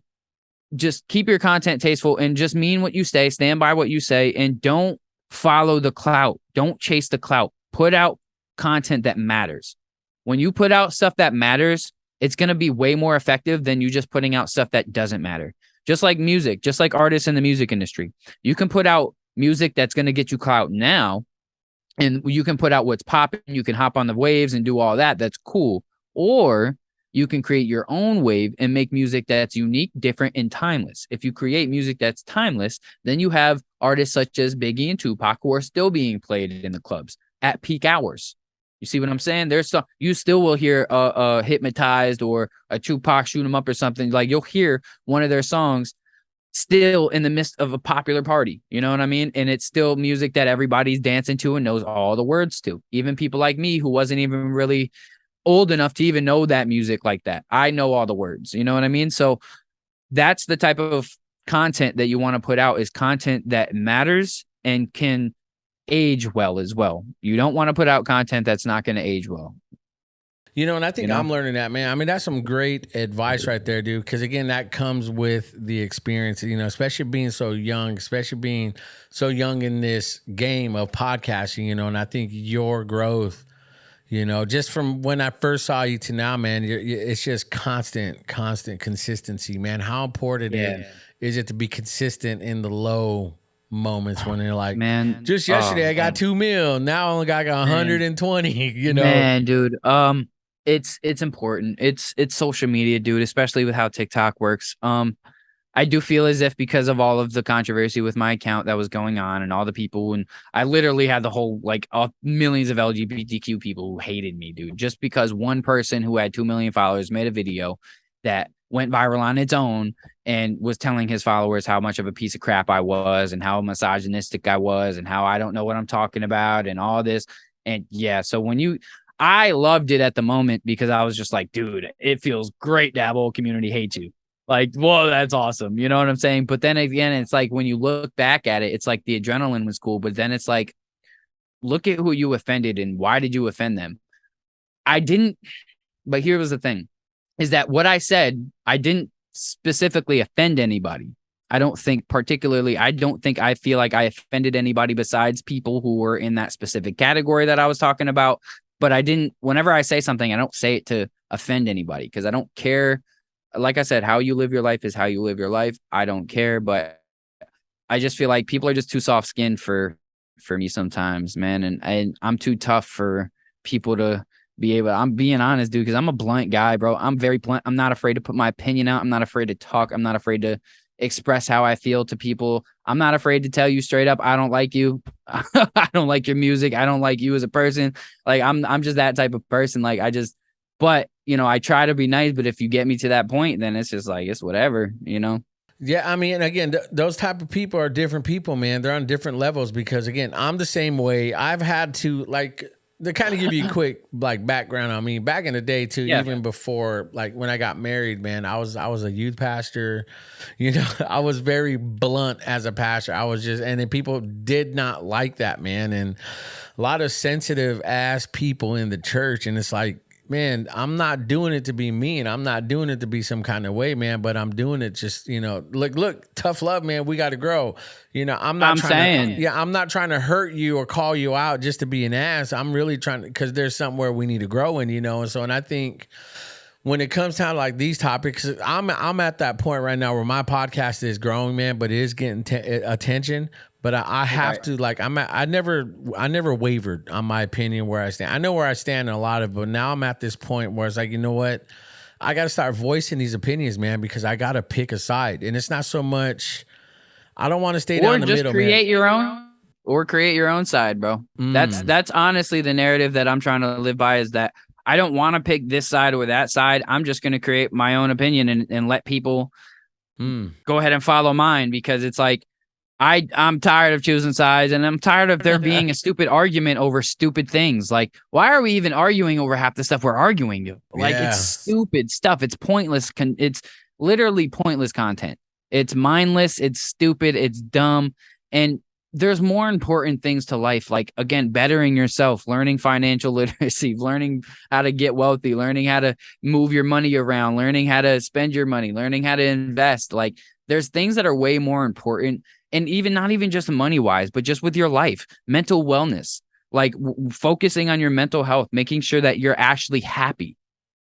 just keep your content tasteful and just mean what you say, stand by what you say, and don't follow the clout. Don't chase the clout. Put out content that matters. When you put out stuff that matters, it's going to be way more effective than you just putting out stuff that doesn't matter. Just like music, just like artists in the music industry. You can put out music that's going to get you clout now, and you can put out what's popping. You can hop on the waves and do all that. That's cool. Or you can create your own wave and make music that's unique, different, and timeless. If you create music that's timeless, then you have artists such as Biggie and Tupac who are still being played in the clubs at peak hours. You see what I'm saying? There's some, you still will hear Hypnotized or a Tupac Shoot 'Em Up or something. Like, you'll hear one of their songs still in the midst of a popular party. You know what I mean? And it's still music that everybody's dancing to and knows all the words to. Even people like me who wasn't even really old enough to even know that music like that. I know all the words. You know what I mean? So that's the type of content that you want to put out, is content that matters and can age well as well. You don't want to put out content that's not going to age well. You know, and I think I'm learning that, man. I mean, that's some great advice right there, dude. Because again, that comes with the experience, you know, especially being so young, especially being so young in this game of podcasting, you know, and I think your growth, you know, just from when I first saw you to now, man, it's just constant consistency, man. How important is it to be consistent in the low moments when they're like, man, just yesterday I got 2 mil, now I only got 120, you know? Man, dude, it's important. It's social media, dude, especially with how TikTok works. I do feel as if because of all of the controversy with my account that was going on and all the people, and I literally had the whole, like, millions of LGBTQ people who hated me, dude, just because one person who had 2 million followers made a video that went viral on its own and was telling his followers how much of a piece of crap I was and how misogynistic I was and how I don't know what I'm talking about and all this. And yeah, so I loved it at the moment because I was just like, dude, it feels great to have a whole community hate you. Like, whoa, that's awesome. You know what I'm saying? But then again, it's like when you look back at it, it's like the adrenaline was cool. But then it's like, look at who you offended and why did you offend them? I didn't. But here was the thing, is that what I said, I didn't specifically offend anybody. I don't think I feel like I offended anybody besides people who were in that specific category that I was talking about. But whenever I say something, I don't say it to offend anybody because I don't care. Like I said, how you live your life is how you live your life. I don't care, but I just feel like people are just too soft skinned for me sometimes, man. And I'm too tough for people to be able. I'm being honest, dude, because I'm a blunt guy, bro. I'm very blunt. I'm not afraid to put my opinion out. I'm not afraid to talk. I'm not afraid to express how I feel to people. I'm not afraid to tell you straight up, I don't like you. I don't like your music. I don't like you as a person. Like, I'm just that type of person. Like, but you know, I try to be nice, but if you get me to that point, then it's just like, it's whatever, you know? Yeah, I mean, again, those type of people are different people, man. They're on different levels because, again, I'm the same way. I've had to, like, to kind of give you a quick, like, background on me. Back in the day, too, even before, like, when I got married, man, I was a youth pastor. You know, I was very blunt as a pastor. I was just, and then people did not like that, man. And a lot of sensitive ass people in the church. And it's like, man, I'm not doing it to be mean. I'm not doing it to be some kind of way, man, but I'm doing it just, you know, look, tough love, man. We got to grow. You know, I'm not trying to hurt you or call you out just to be an ass. I'm really trying to, because there's somewhere we need to grow in, you know. And so, and I think when it comes down to like these topics, I'm at that point right now where my podcast is growing, man, but it is getting attention. But I have to like I never wavered on my opinion where I stand. I know where I stand in a lot of, but now I'm at this point where it's like, you know what, I got to start voicing these opinions, man, because I got to pick a side, and it's not so much. I don't want to stay down the middle, man. Or create your own side, bro. That's honestly the narrative that I'm trying to live by, is that I don't want to pick this side or that side. I'm just going to create my own opinion and let people go ahead and follow mine, because it's like, I'm tired of choosing sides, and I'm tired of there being a stupid argument over stupid things. Like, why are we even arguing over half the stuff we're arguing? Like, it's stupid stuff. It's pointless. It's literally pointless content. It's mindless. It's stupid. It's dumb. And there's more important things to life, like, again, bettering yourself, learning financial literacy, learning how to get wealthy, learning how to move your money around, learning how to spend your money, learning how to invest. Like, there's things that are way more important, and even not even just money wise, but just with your life, mental wellness, like focusing on your mental health, making sure that you're actually happy,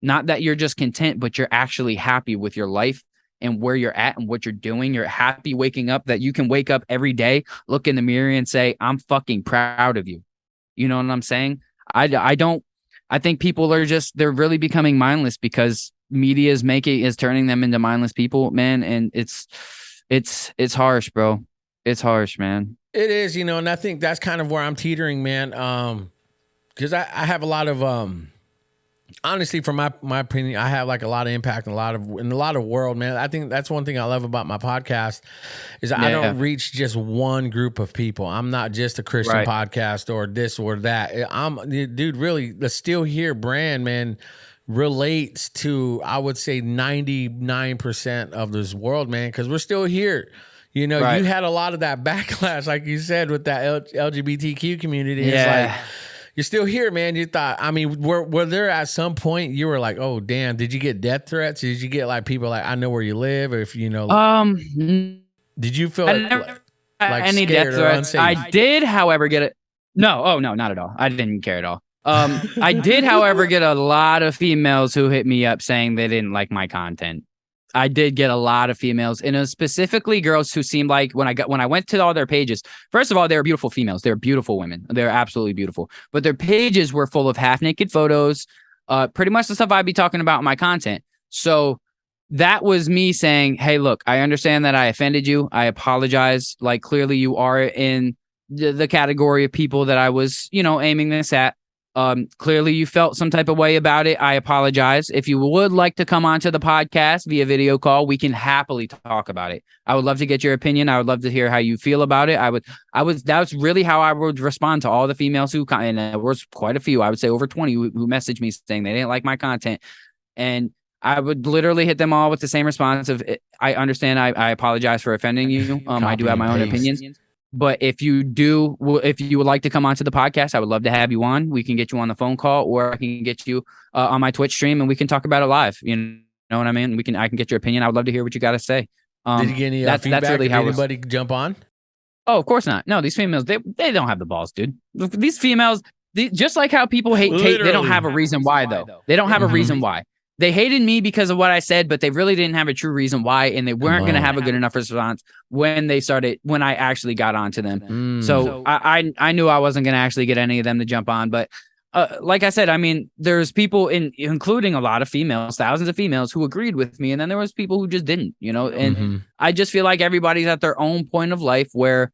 not that you're just content, but you're actually happy with your life and where you're at and what you're doing. You're happy waking up, that you can wake up every day, look in the mirror and say, I'm fucking proud of you. You know what I'm saying? I think people are they're really becoming mindless because media is turning them into mindless people, man. And it's harsh, bro. It's harsh, man. It is, and I think that's kind of where I'm teetering, man. Cause I have a lot of, honestly, from my opinion, I have like a lot of impact in a lot of world, man. I think that's one thing I love about my podcast is I don't reach just one group of people. I'm not just a Christian podcast or this or that. Dude, really, the Still Here brand, man, relates to, I would say, 99% of this world, man, because we're still here. You had a lot of that backlash, like you said, with that LGBTQ community. Yeah. It's like, you're still here, man. You thought, I mean, were there at some point you were like, oh, damn, did you get death threats? Did you get like people like, I know where you live? Or if did you feel like any death threats? I did, however, get it. No, not at all. I didn't care at all. I did, however, get a lot of females who hit me up saying they didn't like my content. I did get a lot of females, and it was specifically girls who seemed like when I went to all their pages, first of all, they were beautiful females. They were beautiful women. They're absolutely beautiful. But their pages were full of half naked photos, pretty much the stuff I'd be talking about in my content. So that was me saying, hey, look, I understand that I offended you. I apologize. Like, clearly you are in the category of people that I was, aiming this at. Clearly you felt some type of way about it. I apologize. If you would like to come onto the podcast via video call, we can happily talk about it. I would love to get your opinion. I would love to hear how you feel about it. That's really how I would respond to all the females and there was quite a few, I would say over 20 who messaged me saying they didn't like my content. And I would literally hit them all with the same response of, I understand. I apologize for offending you. I do have my own opinions. But if you would like to come onto the podcast, I would love to have you on. We can get you on the phone call, or I can get you on my Twitch stream, and we can talk about it live. You know what I mean? I can get your opinion. I would love to hear what you got to say. Did you get any feedback? That's really how anybody jump on? Oh, of course not. No, these females, they don't have the balls, dude. These females, just like how people hate Tate, they don't have a reason why, though. They don't have a reason why. They hated me because of what I said, but they really didn't have a true reason why, and they weren't going to have a good enough response when I actually got onto them. So I knew I wasn't going to actually get any of them to jump on. But like I said, I mean, there's people including a lot of females, thousands of females who agreed with me, and then there was people who just didn't, and I just feel like everybody's at their own point of life where,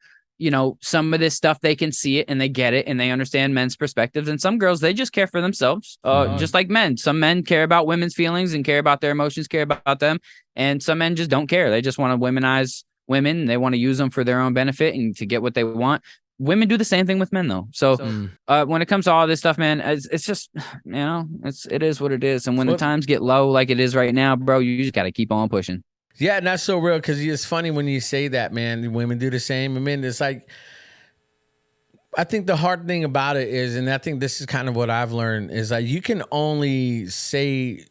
some of this stuff, they can see it and they get it and they understand men's perspectives. And some girls, they just care for themselves, just like men. Some men care about women's feelings and care about their emotions, care about them. And some men just don't care. They just want to womanize women. They want to use them for their own benefit and to get what they want. Women do the same thing with men, though. So when it comes to all this stuff, man, it's just, it is what it is. And when the times get low like it is right now, bro, you just got to keep on pushing. Yeah, and that's so real, because it's funny when you say that, man. Women do the same. I mean, it's like, I think the hard thing about it is, and I think this is kind of what I've learned, is like you can only say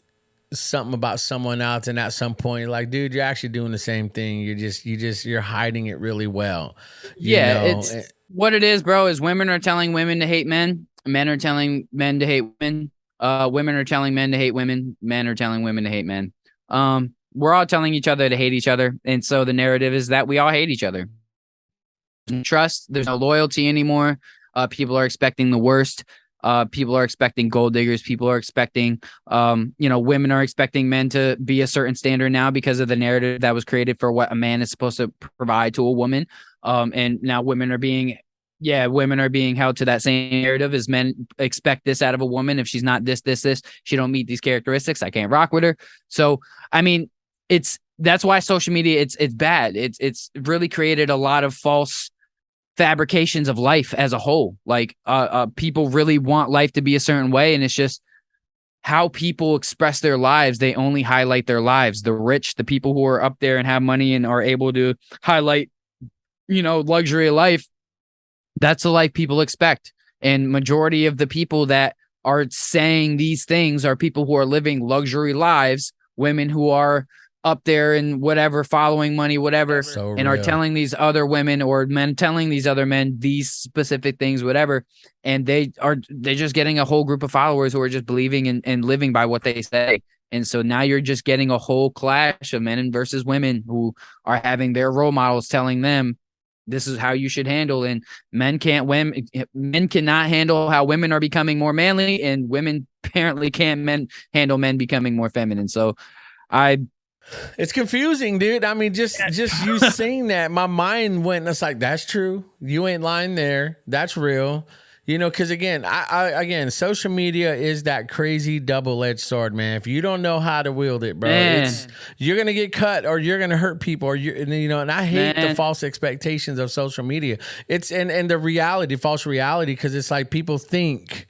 something about someone else, and at some point, like, dude, you're actually doing the same thing. You're hiding it really well. It's what it is, bro. Is women are telling women to hate men. Men are telling men to hate women. Women are telling men to hate women. Men are telling women to hate men. We're all telling each other to hate each other. And so the narrative is that we all hate each other. Trust, there's no loyalty anymore. People are expecting the worst. People are expecting gold diggers. People are expecting, women are expecting men to be a certain standard now because of the narrative that was created for what a man is supposed to provide to a woman. And now women are being held to that same narrative as men expect this out of a woman. If she's not this, she don't meet these characteristics, I can't rock with her. So, I mean, that's why social media, it's bad. It's really created a lot of false fabrications of life as a whole. Like, people really want life to be a certain way, and it's just how people express their lives. They only highlight their lives. The rich, the people who are up there and have money and are able to highlight, luxury of life. That's the life people expect. And majority of the people that are saying these things are people who are living luxury lives, women who are up there and whatever, following money, whatever, So and real. are telling these other women or men telling these other men these specific things, whatever. And they're just getting a whole group of followers who are just believing and living by what they say. And so now you're just getting a whole clash of men versus women who are having their role models telling them this is how you should handle. And men cannot handle how women are becoming more manly, and women apparently can't handle men becoming more feminine. So it's confusing, dude. I mean, just you saying that, my mind went, and it's like, that's true. You ain't lying there. That's real. Because again, again, social media is that crazy double-edged sword, man. If you don't know how to wield it, bro, you're gonna get cut, or you're gonna hurt people, and I hate the false expectations of social media. It's and the reality, false reality, because it's like people think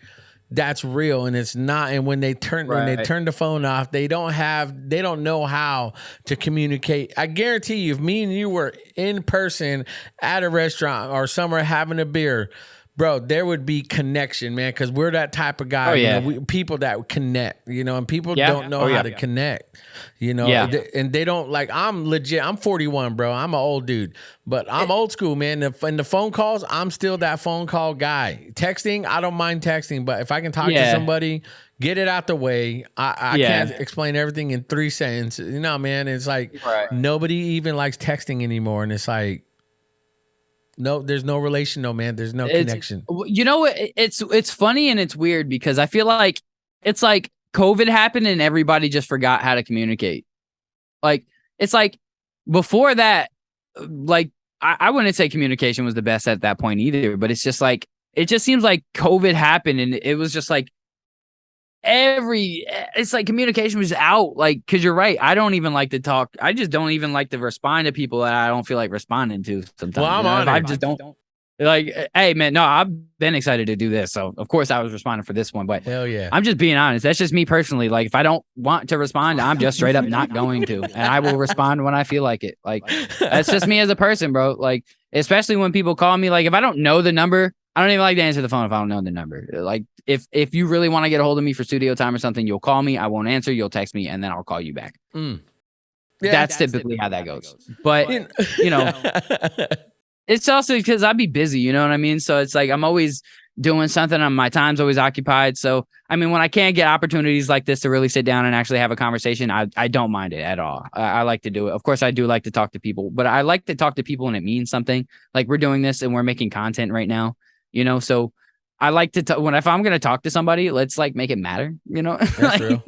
that's real and it's not. And when they turn the phone off, they don't know how to communicate. I guarantee you, if me and you were in person at a restaurant or somewhere having a beer, bro, there would be connection, man, because we're that type of guy. Oh, yeah. People that connect, and people don't know how to connect, and they don't, like, I'm legit. I'm 41, bro. I'm an old dude, but I'm old school, man. And the phone calls, I'm still that phone call guy. Texting, I don't mind texting, but if I can talk to somebody, get it out the way. I can't explain everything in 3 sentences, man. It's like nobody even likes texting anymore, and it's like, no, there's no relation, no, man. There's no connection. It's funny and it's weird because I feel like it's like COVID happened and everybody just forgot how to communicate. Like, it's like before that, like, I wouldn't say communication was the best at that point either, but it's just like, it just seems like COVID happened and it was just like, it's like communication was out, like, because you're right, I don't even like to talk. I just don't even like to respond to people that I don't feel like responding to sometimes. Well, I'm on it. I just don't like, hey man, no, I've been excited to do this, so of course I was responding for this one, but hell yeah, I'm just being honest. That's just me personally. Like, if I don't want to respond, I'm just straight up not going to, and I will respond when I feel like it. Like, that's just me as a person, bro. Like, especially when people call me, like, if I don't know the number, I don't even like to answer the phone if I don't know the number. Like, if you really want to get a hold of me for studio time or something, you'll call me. I won't answer. You'll text me, and then I'll call you back. Yeah, that's typically how that goes. But, it's also because I'd be busy, you know what I mean? So it's like I'm always doing something, and my time's always occupied. So, I mean, when I can't get opportunities like this to really sit down and actually have a conversation, I don't mind it at all. I like to do it. Of course, I do like to talk to people, but I like to talk to people and it means something. Like, we're doing this and we're making content right now, so I like to if I'm going to talk to somebody, let's like make it matter, That's like, real.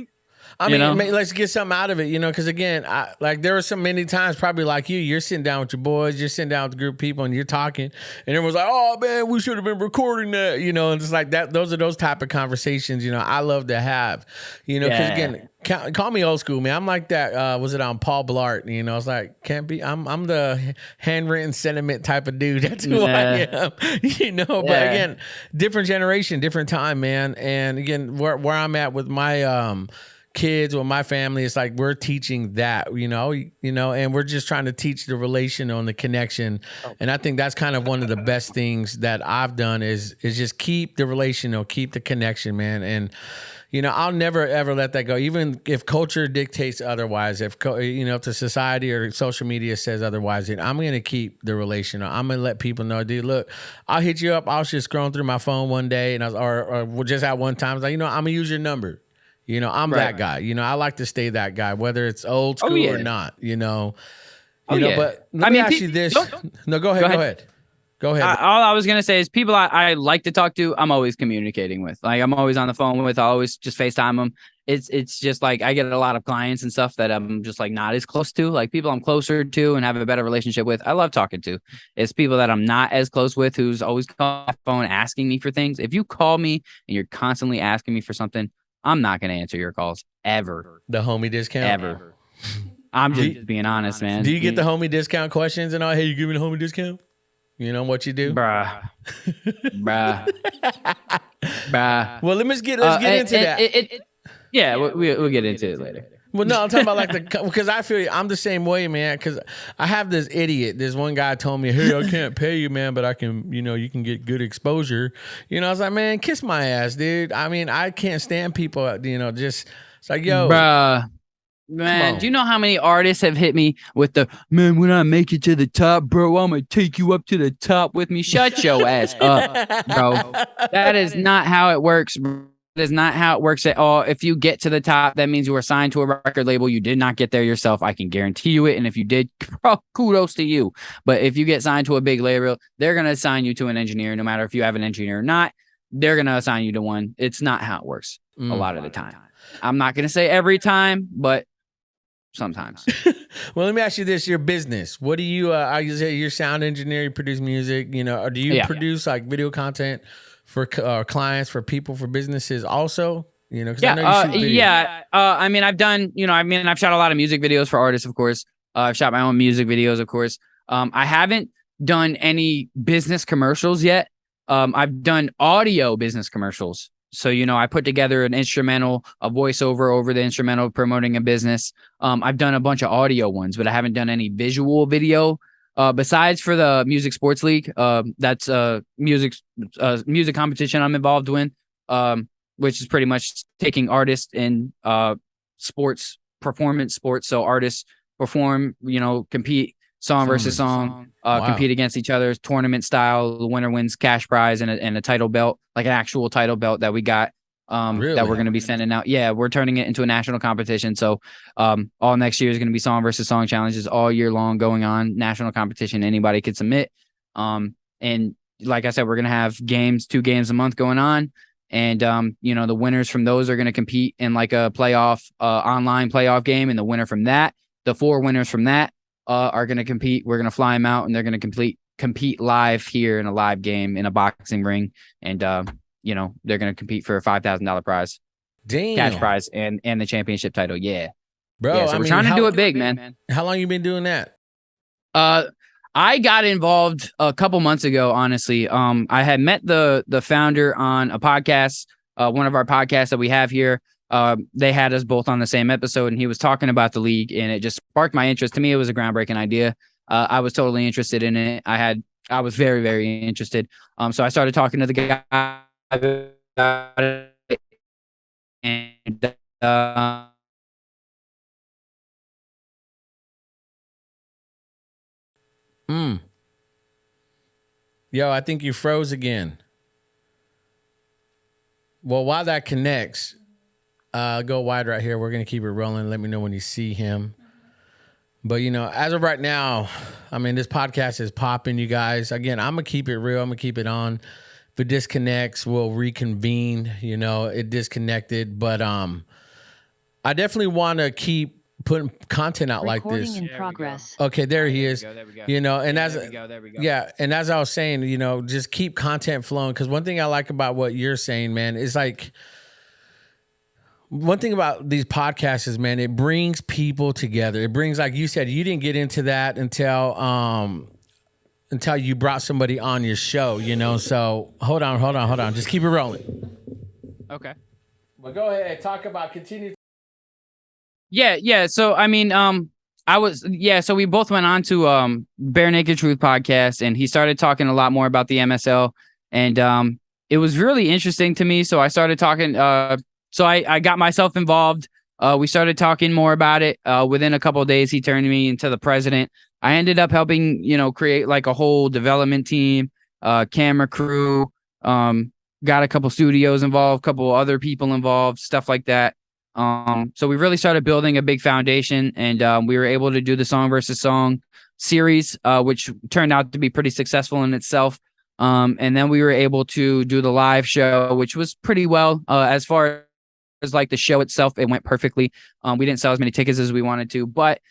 I mean, let's get something out of it, because again, there were so many times, probably like you're sitting down with your boys, you're sitting down with a group of people, and you're talking, and everyone's like, "Oh man, we should have been recording that," and it's like that. Those are those type of conversations, I love to have, because again, call me old school, man. I'm like that. Was it on Paul Blart? It's like, can't be. I'm the handwritten sentiment type of dude. That's who I am, But again, different generation, different time, man. And again, where I'm at with my kids with my family, it's like we're teaching that, and we're just trying to teach the relational and the connection. And I think that's kind of one of the best things that I've done is just keep the relational, keep the connection, man. And I'll never ever let that go, even if culture dictates otherwise. If if the society or social media says otherwise, then I'm gonna keep the relational. I'm gonna let people know, dude. Look, I'll hit you up. I was just scrolling through my phone one day, and or just at one time, I was like, I'm gonna use your number. I'm that guy. I like to stay that guy, whether it's old school or not. But let me ask you this. No, go ahead. Go ahead. All I was gonna say is people I like to talk to, I'm always communicating with. Like I'm always on the phone with. I always just FaceTime them. It's just like I get a lot of clients and stuff that I'm just like not as close to. Like people I'm closer to and have a better relationship with, I love talking to. It's people that I'm not as close with who's always calling my phone asking me for things. If you call me and you're constantly asking me for something, I'm not gonna answer your calls ever. The homie discount ever. I'm just being honest, man. Do you get the homie discount questions and all? Hey, you give me the homie discount? You know what you do? Bruh. Well, let's get into that. We'll get into it later. Well, no, I'm talking about because I feel I'm the same way, man. Because I have this idiot. This one guy told me, "Hey, I can't pay you, man, but I can, you can get good exposure." I was like, "Man, kiss my ass, dude." I mean, I can't stand people, just it's like, yo, bruh. Man, do you know how many artists have hit me with the, man, when I make it to the top, bro, I'm going to take you up to the top with me. Shut your ass up, bro. That is not how it works, bro. That is not how it works at all. If you get to the top, that means you were signed to a record label. You did not get there yourself. I can guarantee you it. And if you did, kudos to you. But if you get signed to a big label, they're going to assign you to an engineer. No matter if you have an engineer or not, they're going to assign you to one. It's not how it works a lot of the time. I'm not going to say every time, but sometimes. Well, let me ask you this: your business. What do you? You say you're sound engineer. You produce music. Or do you produce like video content for clients, for people, for businesses also? Because I know you shoot videos. I mean, I've done. I've shot a lot of music videos for artists, of course. I've shot my own music videos, of course. I haven't done any business commercials yet. I've done audio business commercials. So, I put together an instrumental, a voiceover over the instrumental promoting a business. I've done a bunch of audio ones, but I haven't done any visual video. Besides for the Music Sports League, that's a music competition I'm involved with, which is pretty much taking artists in sports, performance sports. So artists perform, compete, song versus song, compete against each other, tournament style. The winner wins cash prize and a title belt, like an actual title belt that we got Really? that we're going to be sending out. Yeah, we're turning it into a national competition. So all next year is going to be song versus song challenges all year long going on. National competition, anybody could submit. And like I said, we're going to have 2 games a month going on. And, the winners from those are going to compete in like a online playoff game. And the winner from that, the 4 winners from that, are going to compete. We're going to fly them out, and they're going to compete live here in a live game in a boxing ring. And, they're going to compete for a $5,000 prize. Damn. Cash prize and the championship title. Yeah. Bro, yeah, so we're trying to do it big, man. How long you been doing that? I got involved a couple months ago, honestly. I had met the founder on a podcast, one of our podcasts that we have here. They had us both on the same episode, and he was talking about the league, and it just sparked my interest. To me, it was a groundbreaking idea. I was totally interested in it. I was very, very interested. So I started talking to the guy about it, and Yo, I think you froze again. Well, while that connects, go wide right here. We're going to keep it rolling. Let me know when you see him. But, as of right now, I mean, this podcast is popping, you guys. Again, I'm going to keep it real. I'm going to keep it on. If it disconnects, we'll reconvene. It disconnected. But I definitely want to keep putting content out like this. Recording in progress. Okay, there he is. There we go. And There we go. yeah, and as I was saying, just keep content flowing. Because one thing I like about what you're saying, man, is like, one thing about these podcasts is, man, it brings people together. It brings, like you said, you didn't get into that until you brought somebody on your show, So hold on. Just keep it rolling. Okay. Well, go ahead. Continue. Yeah. So I mean, so we both went on to Bare Naked Truth podcast, and he started talking a lot more about the MSL, and it was really interesting to me. So I started talking. So I got myself involved. We started talking more about it. Within a couple of days, he turned me into the president. I ended up helping, create like a whole development team, camera crew. Got a couple studios involved, couple other people involved, stuff like that. So we really started building a big foundation, and we were able to do the song versus song series, which turned out to be pretty successful in itself. And then we were able to do the live show, which was pretty well. As far as like the show itself, it went perfectly. We didn't sell as many tickets as we wanted to, but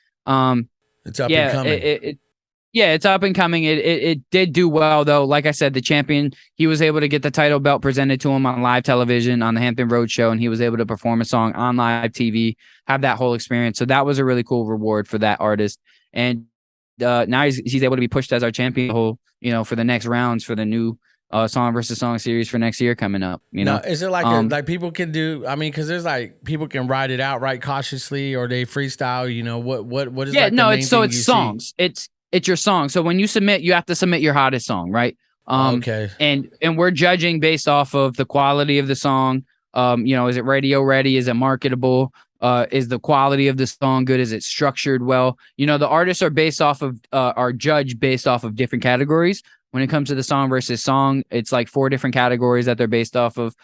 It's up and yeah, coming. yeah, it's up and coming. It did do well though. Like I said, the champion, he was able to get the title belt presented to him on live television on the Hampton Road Show, and he was able to perform a song on live TV, have that whole experience. So that was a really cool reward for that artist. And now he's able to be pushed as our champion for the next rounds for the new song versus song series for next year coming up. Now, is it like like people can do? I mean, because there's like people can write it out right cautiously, or they freestyle. What is? Yeah, like no, the main thing it's you songs. See? It's your song. So when you submit, you have to submit your hottest song, right? Okay. And we're judging based off of the quality of the song. Is it radio ready? Is it marketable? Is the quality of the song good? Is it structured well? The artists are based off of are judged based off of different categories. When it comes to the song versus song, it's like 4 different categories that they're based off of.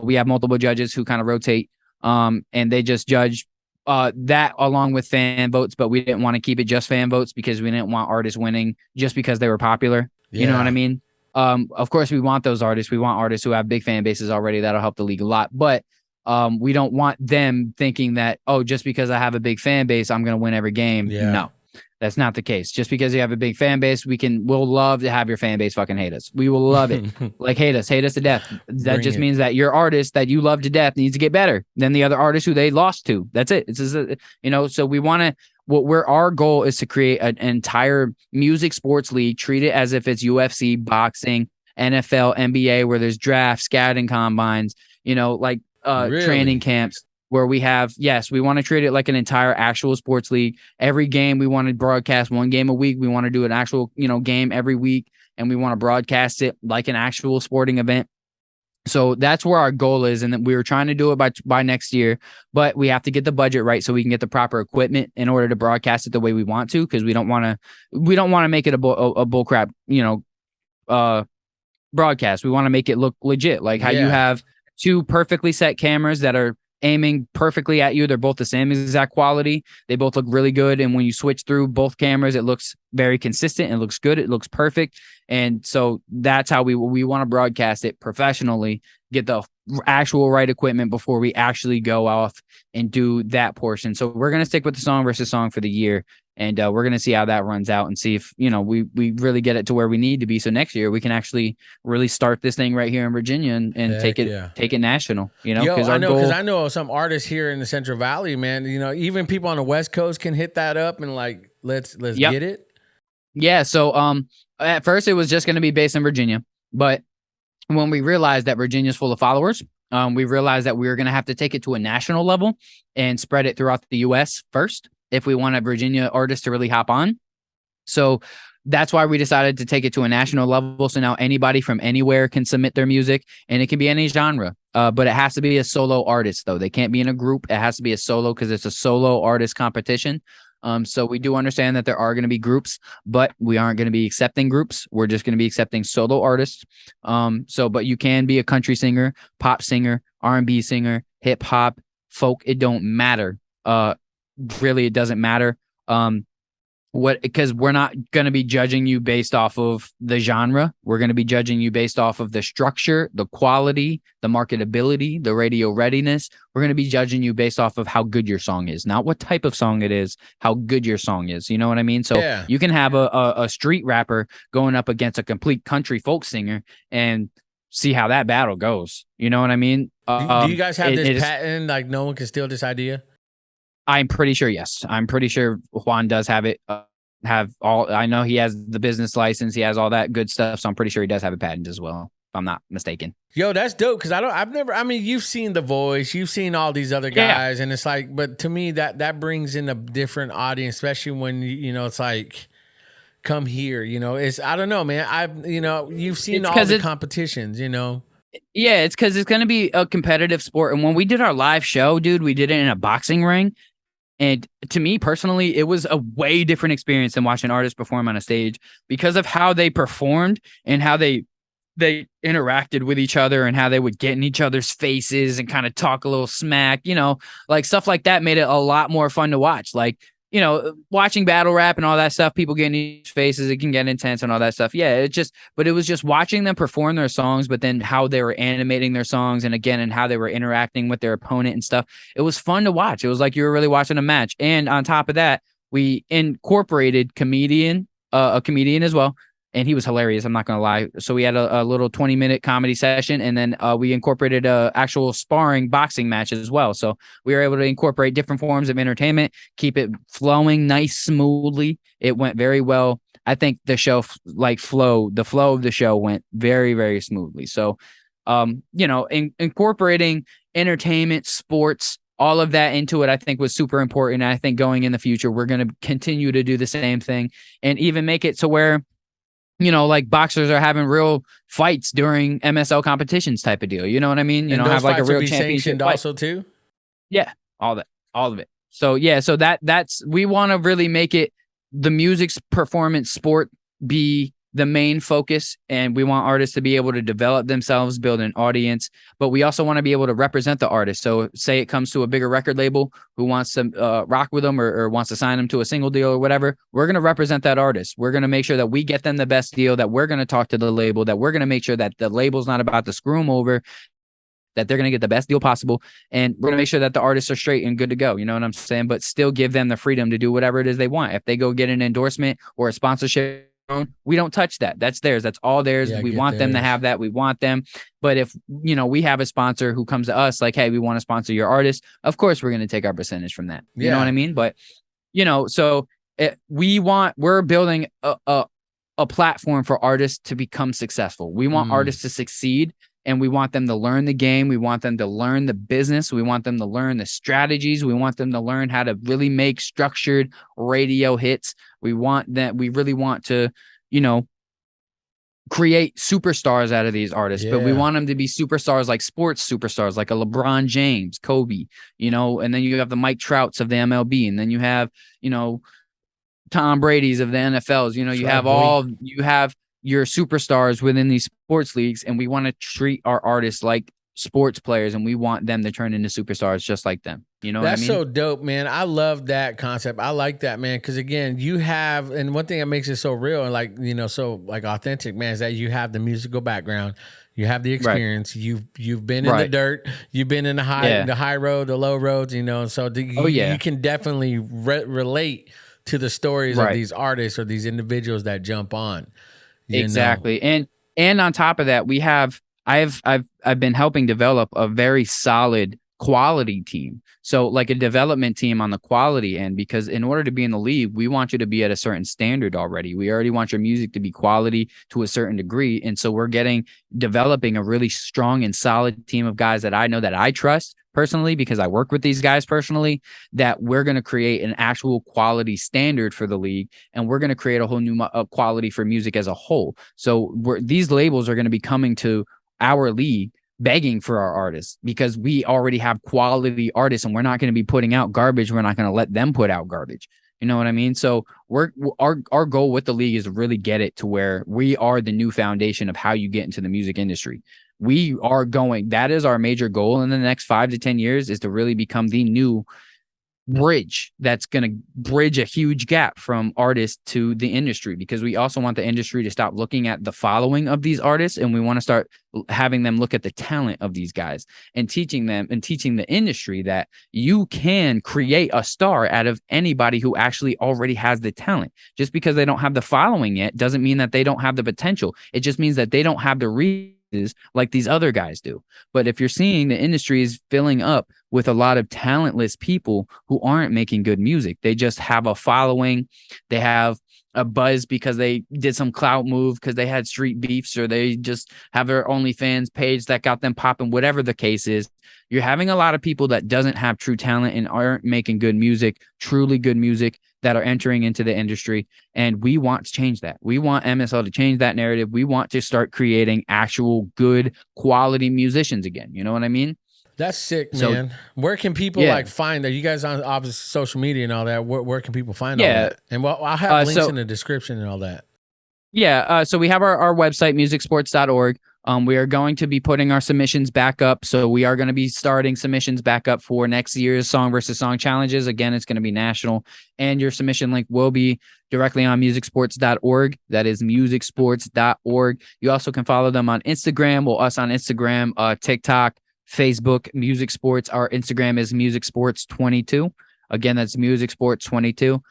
We have multiple judges who kind of rotate, and they just judge that along with fan votes, but we didn't want to keep it just fan votes because we didn't want artists winning just because they were popular. Yeah. You know what I mean? Of course, we want those artists. We want artists who have big fan bases already. That'll help the league a lot. But we don't want them thinking that, just because I have a big fan base, I'm going to win every game. Yeah. No, that's not the case. Just because you have a big fan base, we'll love to have your fan base fucking hate us. We will love it. Like hate us to death. That just means that your artist that you love to death needs to get better than the other artists who they lost to. That's it. It's just, so we want to, our goal is to create an entire music sports league, treat it as if it's UFC, boxing, NFL, NBA, where there's drafts, scouting combines, really? Training camps, where we want to treat it like an entire actual sports league. Every game we want to broadcast 1 game a week. We want to do an actual, game every week, and we want to broadcast it like an actual sporting event. So that's where our goal is, and we were trying to do it by next year, but we have to get the budget right so we can get the proper equipment in order to broadcast it the way we want to, because we don't want to make it a bullcrap, broadcast. We want to make it look legit, like how you have 2 perfectly set cameras that are aiming perfectly at you. They're both the same exact quality. They both look really good. And when you switch through both cameras, it looks very consistent. It looks good. It looks perfect. And so that's how we want to broadcast it professionally, get the actual right equipment before we actually go off and do that portion. So we're going to stick with the song versus song for the year. And we're going to see how that runs out and see if, we really get it to where we need to be. So next year we can actually really start this thing right here in Virginia and take it national, because I know some artists here in the Central Valley, man, even people on the West Coast can hit that up and like, let's get it. Yeah. So, at first it was just going to be based in Virginia, but when we realized that Virginia's full of followers, we realized that we were going to have to take it to a national level and spread it throughout the US first, if we want a Virginia artist to really hop on. So that's why we decided to take it to a national level. So now anybody from anywhere can submit their music, and it can be any genre. But it has to be a solo artist, though. They can't be in a group. It has to be a solo, because it's a solo artist competition. So we do understand that there are going to be groups, but we aren't going to be accepting groups. We're just going to be accepting solo artists. But you can be a country singer, pop singer, R&B singer, hip hop, folk. It don't matter. Really, it doesn't matter. Because we're not going to be judging you based off of the genre. We're going to be judging you based off of the structure, the quality, the marketability, the radio readiness. We're going to be judging you based off of how good your song is, not what type of song it is, how good your song is. You know what I mean? So you can have a street rapper going up against a complete country folk singer and see how that battle goes. You know what I mean? Do you guys have this patent? Like no one can steal this idea? I'm pretty sure, yes. I'm pretty sure Juan does have it. I know he has the business license. He has all that good stuff. So I'm pretty sure he does have a patent as well. I'm not mistaken. Yo, that's dope. Cause I mean, you've seen The Voice, you've seen all these other guys, and it's like, but to me, that brings in a different audience, especially when, it's like, come here, I don't know, man. You've seen all the competitions, Yeah, it's because it's going to be a competitive sport. And when we did our live show, dude, we did it in a boxing ring. And to me personally, it was a way different experience than watching artists perform on a stage because of how they performed and how they interacted with each other and how they would get in each other's faces and kind of talk a little smack, like stuff like that made it a lot more fun to watch. Like, watching battle rap and all that stuff, people get in each faces, it can get intense and all that stuff. Yeah, but it was just watching them perform their songs, but then how they were animating their songs and how they were interacting with their opponent and stuff. It was fun to watch. It was like you were really watching a match. And on top of that, we incorporated a comedian as well. And he was hilarious. I'm not going to lie. So we had a little 20-minute comedy session, and then we incorporated a actual sparring boxing match as well. So we were able to incorporate different forms of entertainment, keep it flowing nice, smoothly. It went very well. I think the show, the flow of the show went very, very smoothly. So, incorporating entertainment, sports, all of that into it, I think was super important. And I think going in the future, we're going to continue to do the same thing and even make it to where, like boxers are having real fights during MSL competitions type of deal. You know what I mean? And those have like a real championship also too. Yeah, all of it. So yeah, so that's we want to really make it the music's performance sport be the main focus, and we want artists to be able to develop themselves, build an audience, but we also want to be able to represent the artist. So say it comes to a bigger record label who wants to rock with them or wants to sign them to a single deal or whatever, we're going to represent that artist. We're going to make sure that we get them the best deal, that we're going to talk to the label, that we're going to make sure that the label's not about to screw them over, that they're going to get the best deal possible. And we're going to make sure that the artists are straight and good to go. You know what I'm saying? But still give them the freedom to do whatever it is they want. If they go get an endorsement or a sponsorship, we don't touch that. That's theirs. That's all theirs. We want them to have that. We want them. But if, we have a sponsor who comes to us like, hey, we want to sponsor your artist, of course, we're going to take our percentage from that. You know what I mean? But, so we're building a platform for artists to become successful. We want artists to succeed. And we want them to learn the game. We want them to learn the business. We want them to learn the strategies. We want them to learn how to really make structured radio hits. We really want to, create superstars out of these artists, but we want them to be superstars, like sports superstars, like a LeBron James, Kobe, and then you have the Mike Trouts of the MLB. And then you have, Tom Brady's of the NFLs, you have your superstars within these sports leagues, and we want to treat our artists like sports players, and we want them to turn into superstars just like them. You know That's what I mean? So dope, man. I love that concept. I like that, man, because again, you have, and one thing that makes it so real and like authentic, man, is that you have the musical background, you have the experience, you've been in the dirt, you've been in the high road, the low roads, so you can definitely relate to the stories of these artists or these individuals that jump on. Exactly. And on top of that, I've been helping develop a very solid quality team. So like a development team on the quality end, because in order to be in the league, we want you to be at a certain standard already. We already want your music to be quality to a certain degree. And so we're developing a really strong and solid team of guys that I know that I trust personally, because I work with these guys personally, that we're going to create an actual quality standard for the league. And we're going to create a whole new quality for music as a whole. So these labels are going to be coming to our league begging for our artists, because we already have quality artists and we're not going to be putting out garbage. We're not going to let them put out garbage. You know what I mean? So our goal with the league is to really get it to where we are the new foundation of how you get into the music industry. That is our major goal in the next 5 to 10 years, is to really become the new bridge that's going to bridge a huge gap from artists to the industry, because we also want the industry to stop looking at the following of these artists, and we want to start having them look at the talent of these guys and teaching the industry that you can create a star out of anybody who actually already has the talent. Just because they don't have the following yet doesn't mean that they don't have the potential. It just means that they don't have the like these other guys do. But if you're seeing the industry is filling up with a lot of talentless people who aren't making good music. They just have a following. They have a buzz because they did some clout move, because they had street beefs, or they just have their OnlyFans page that got them popping, whatever the case is. You're having a lot of people that doesn't have true talent and aren't making good music, truly good music, that are entering into the industry. And we want to change that. We want MSL to change that narrative. We want to start creating actual good quality musicians again. You know what I mean? That's sick, man. Where can people like find that? You guys on obviously social media and all that. Where can people find all that? And well, I'll have links in the description and all that. Yeah. So we have our website, musicsports.org. We are going to be putting our submissions back up. So we are going to be starting submissions back up for next year's Song versus Song challenges. Again, it's going to be national, and your submission link will be directly on musicsports.org. That is musicsports.org. You also can follow them on Instagram. Well, us on Instagram, TikTok, Facebook, Music Sports. Our Instagram is Music Sports 22. Again, that's Music Sports 22.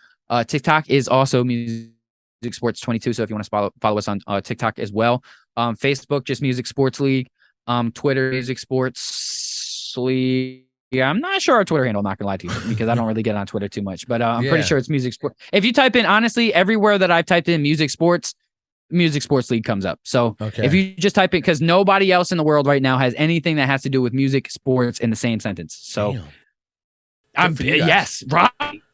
TikTok is also Music Sports 22. So if you want to follow us on TikTok as well. Facebook, just Music Sports League. Twitter, Music Sports League. Yeah, I'm not sure our Twitter handle. I'm not gonna lie to you because I don't really get on Twitter too much. But I'm pretty sure it's Music Sports. If you type in, honestly, everywhere that I've typed in Music Sports League comes up. So if you just type it, because nobody else in the world right now has anything that has to do with music, sports in the same sentence. So yes,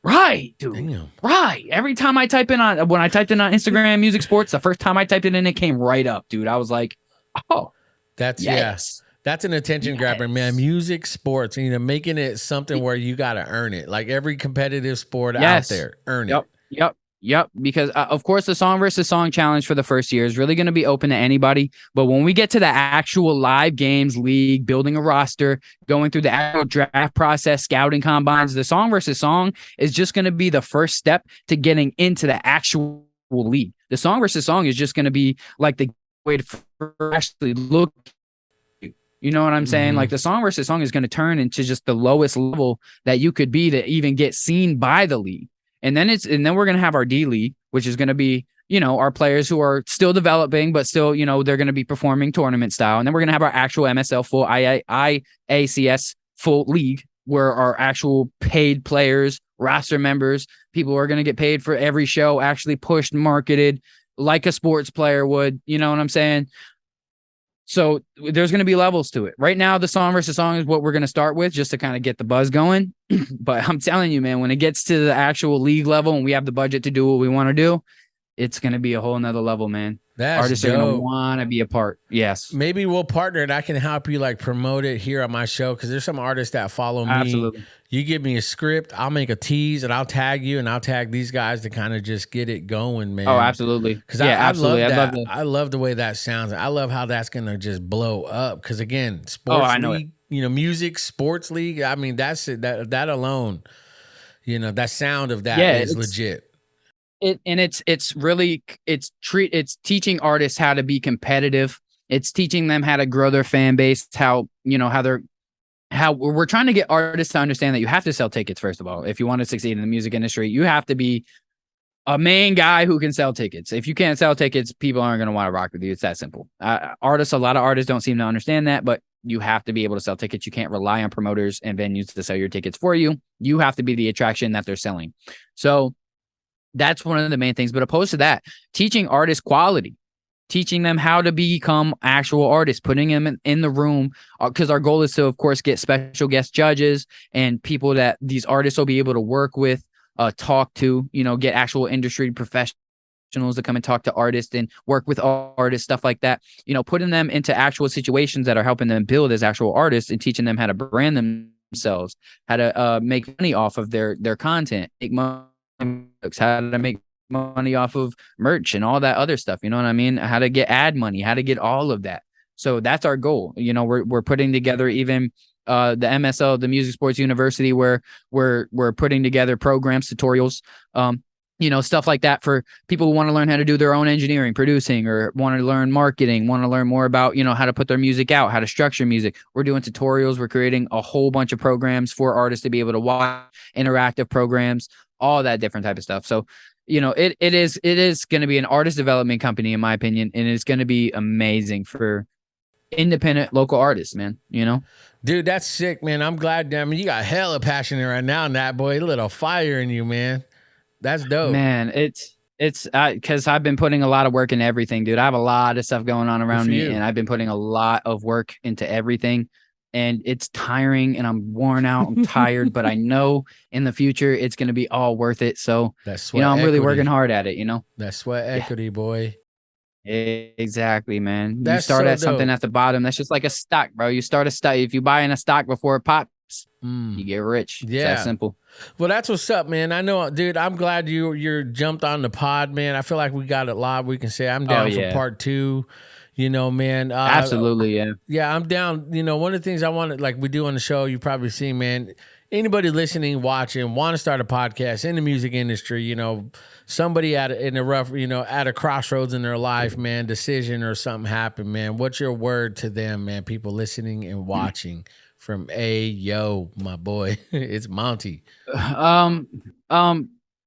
right, dude. Damn. Right. Every time I type in when I typed in on Instagram Music Sports, the first time I typed it in, it came right up, dude. I was like, oh, that's that's an attention grabber, man. Music Sports, making it something where you got to earn it. Like every competitive sport out there, earn it. Yep. Because of course the Song versus Song challenge for the first year is really going to be open to anybody. But when we get to the actual live games league, building a roster, going through the actual draft process, scouting combines, the Song versus Song is just going to be the first step to getting into the actual league. The Song versus Song is just going to be like the way to actually look. You know what I'm saying? Like the Song versus Song is going to turn into just the lowest level that you could be to even get seen by the league. And then we're going to have our D League, which is going to be, our players who are still developing, but still, they're going to be performing tournament style. And then we're going to have our actual MSL full IACS full league, where our actual paid players, roster members, people are going to get paid for every show, actually pushed, marketed like a sports player would. You know what I'm saying? So there's going to be levels to it. Right now, the Song versus Song is what we're going to start with just to kind of get the buzz going. But I'm telling you, man, when it gets to the actual league level and we have the budget to do what we want to do, it's going to be a whole nother level, man. Artists are going to want to be a part. Yes. Maybe we'll partner and I can help you promote it here on my show, because there's some artists that follow me. Absolutely. You give me a script, I'll make a tease, and I'll tag you, and I'll tag these guys to kind of just get it going, man. Oh, absolutely. Because absolutely. I love the way that sounds. I love how that's going to just blow up. Because again, sports league, music, sports league. I mean, that's it. That alone, that sound of that is legit. It's really teaching artists how to be competitive. It's teaching them how to grow their fan base, how we're trying to get artists to understand that you have to sell tickets. First of all, if you want to succeed in the music industry, you have to be a main guy who can sell tickets. If you can't sell tickets, people aren't going to want to rock with you. It's that simple. A lot of artists don't seem to understand that, but you have to be able to sell tickets. You can't rely on promoters and venues to sell your tickets for you. You have to be the attraction that they're selling. So that's one of the main things. But opposed to that, teaching artists quality, teaching them how to become actual artists, putting them in the room, because our goal is to, of course, get special guest judges and people that these artists will be able to work with, talk to, get actual industry professionals to come and talk to artists and work with artists, stuff like that, putting them into actual situations that are helping them build as actual artists and teaching them how to brand themselves, how to make money off of their content, make money, how to make money off of merch and all that other stuff. You know what I mean? How to get ad money, how to get all of that. So that's our goal. We're putting together even the MSL, the Music Sports University, where we're putting together programs, tutorials, stuff like that for people who want to learn how to do their own engineering, producing, or want to learn marketing, want to learn more about, how to put their music out, how to structure music. We're doing tutorials. We're creating a whole bunch of programs for artists to be able to watch, interactive programs, all that different type of stuff. So, it is going to be an artist development company, in my opinion, and it's going to be amazing for independent local artists, man. You know, Dude, that's sick, man. I'm glad. I mean, you got hella passionate right now in that, boy. A little fire in you, man. That's dope. man, it's because I've been putting a lot of work into everything, dude. I have a lot of stuff going on Good around for me, you. and I've been putting a lot of work into everything. And it's tiring, and I'm worn out. I'm tired, but I know in the future it's going to be all worth it. So, That's you sweat know, I'm really working equity. hard at it. You know, That's sweat yeah, equity, boy. exactly, man. You That's start so at something dope. at the bottom. That's just like a stock, bro. You start a stock. If you buy in a stock before it pops, you get rich. It's that Yeah. simple. Well, that's what's up, man. I know, dude. I'm glad you're jumped on the pod, man. I feel like we got a lot we can say. I'm Oh down for yeah, part 2. You know, man. absolutely, yeah. Yeah, I'm down. You know, one of the things I want, like we do on the show, you probably seen, man. Anybody listening, watching, want to start a podcast in the music industry, you know, somebody in a rough, you know, at a crossroads in their life, man, decision or something happened, man. What's your word to them, man? People listening and watching from yo, my boy, it's Monty. Um,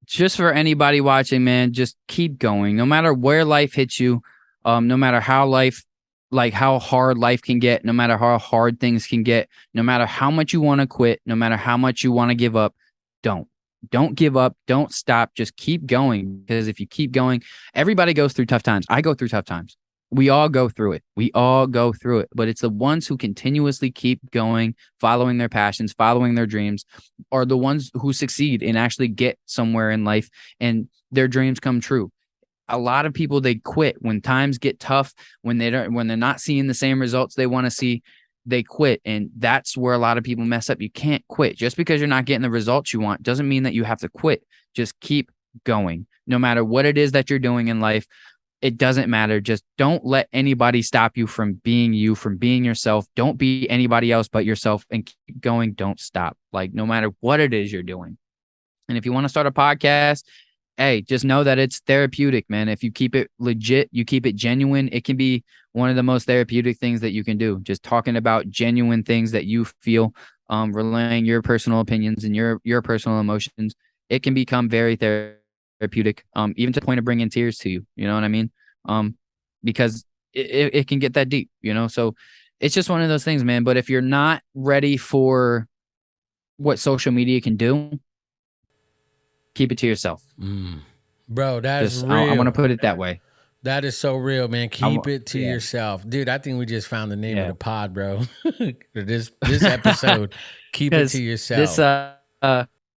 just for anybody watching, man, just keep going. No matter where life hits you, no matter how how hard life can get, no matter how hard things can get, no matter how much you want to quit, no matter how much you want to give up, don't. Don't give up. Don't stop. Just keep going. Because if you keep going, everybody goes through tough times. I go through tough times. We all go through it. We all go through it. But it's the ones who continuously keep going, following their passions, following their dreams, are the ones who succeed and actually get somewhere in life and their dreams come true. A lot of people, they quit when times get tough, when they're not seeing the same results they want to see, they quit. And that's where a lot of people mess up. You can't quit. Just because you're not getting the results you want doesn't mean that you have to quit. Just keep going. No matter what it is that you're doing in life, it doesn't matter. Just don't let anybody stop you, from being yourself. Don't be anybody else but yourself, and keep going. Don't stop. Like, no matter what it is you're doing. And if you want to start a podcast, hey, just know that it's therapeutic, man. If you keep it legit, you keep it genuine, it can be one of the most therapeutic things that you can do. Just talking about genuine things that you feel, relaying your personal opinions and your personal emotions. It can become very therapeutic, even to the point of bringing tears to you. You know what I mean? Because it can get that deep, you know? So it's just one of those things, man. But if you're not ready for what social media can do, keep it to yourself. Bro, that's Just, real. I want to put it that way. That is so real, man. Keep it to yourself. Dude, I think we just found the name of the pod, bro. this episode. Keep it to yourself.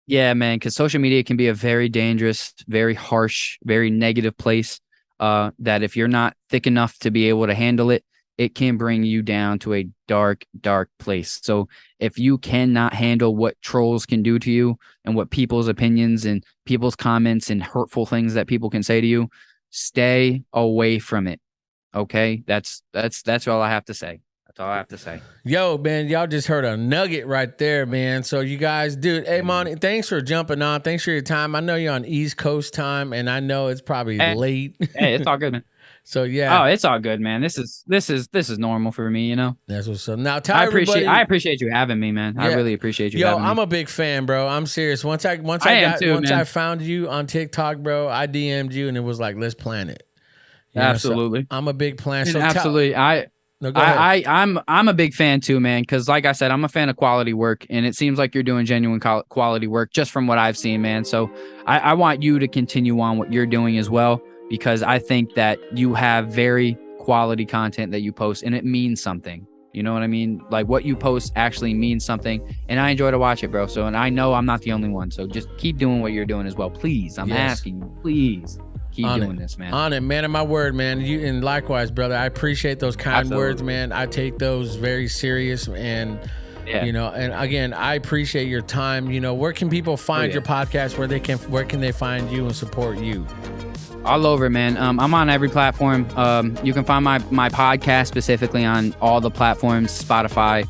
Yeah, man, because social media can be a very dangerous, very harsh, very negative place. That if you're not thick enough to be able to handle it, it can bring you down to a dark, dark place. So if you cannot handle what trolls can do to you and what people's opinions and people's comments and hurtful things that people can say to you, stay away from it. Okay? That's all I have to say. That's all I have to say. Yo, man, y'all just heard a nugget right there, man. So you guys, dude, AyeMontie, thanks for jumping on. Thanks for your time. I know you're on East Coast time, and I know it's probably late. Hey, it's all good, man. So yeah. Oh, it's all good, man. This is normal for me, you know. That's what's up. Now tell I everybody. appreciate you having me, man. I really appreciate you having me. I'm a big fan, bro. I'm serious. Once I found you on TikTok, bro, I DM'd you and it was like, let's plan it. You know, Absolutely. so I'm a big plan. So absolutely. I'm a big fan too, man, because like I said, I'm a fan of quality work, and it seems like you're doing genuine quality work just from what I've seen, man. So I want you to continue on what you're doing as well, because I think that you have very quality content that you post, and it means something. You know what I mean? Like, what you post actually means something, and I enjoy to watch it, bro. So, and I know I'm not the only one. So just keep doing what you're doing as well. Please, I'm asking you, please. Keep doing this, man. On it, man. And my word, man. You, and likewise, brother. I appreciate those kind words, man. I take those very serious, and you know. And again, I appreciate your time. You know, where can people find your podcast? Where can they find you and support you? All over, man. I'm on every platform. You can find my podcast specifically on all the platforms. Spotify.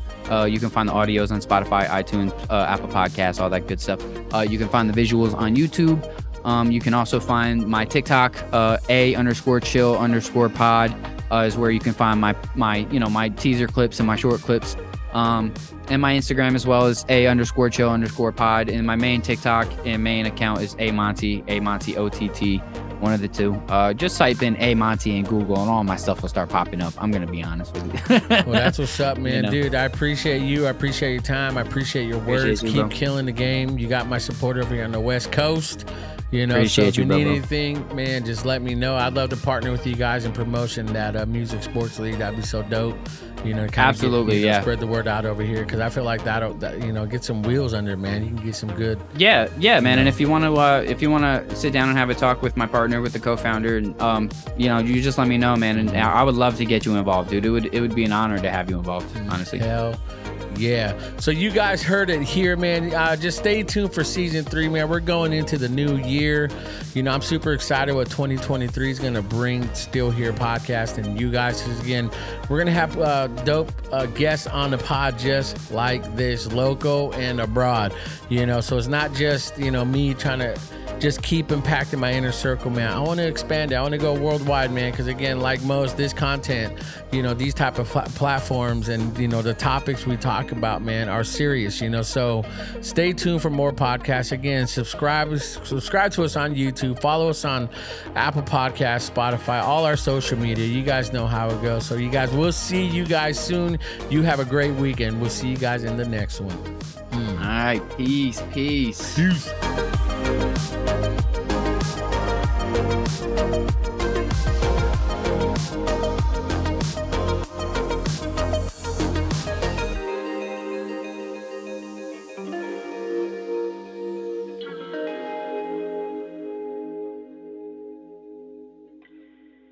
You can find the audios on Spotify, iTunes, Apple Podcasts, all that good stuff. You can find the visuals on YouTube. You can also find my TikTok, _chill_pod, is where you can find my teaser clips and my short clips. And my Instagram as well is _chill_pod. And my main TikTok and main account is AyeMontie, AyeMontie OTT. One of the two. Just type in AyeMontie in Google and all my stuff will start popping up. I'm gonna be honest with you. Well, that's what's up, man. You know? Dude, I appreciate you. I appreciate your time. I appreciate your words. You, Keep bro. killing the game. You got my support over here on the West Coast. You know, Appreciate so if you you, need bro. anything, man, just let me know. I'd love to partner with you guys in promotion that music sports league. That'd be so dope. You know, kind Absolutely, of get, yeah. spread the word out over here because I feel like that you know, get some wheels under, man. You can get some good. Yeah, man. And if you want to sit down and have a talk with my partner, with the co-founder, and you know, you just let me know, man. And I would love to get you involved, dude. It would be an honor to have you involved, honestly. Hell yeah. So you guys heard it here, man. Just stay tuned for season 3, man. We're going into the new year. You know, I'm super excited what 2023 is going to bring Still Here podcast and you guys. 'Cause again, we're going to have dope guests on the pod just like this, local and abroad. You know, so it's not just, you know, me trying to just keep impacting my inner circle, man. I want to expand it. I want to go worldwide, man, because again, like most, this content, you know, these type of platforms and, you know, the topics we talk about, man, are serious, you know. So stay tuned for more podcasts. Again, subscribe to us on YouTube, follow us on Apple Podcasts, Spotify, all our social media. You guys know how it goes. So you guys, we'll see you guys soon. You have a great weekend. We'll see you guys in the next one. All right, peace. Peace.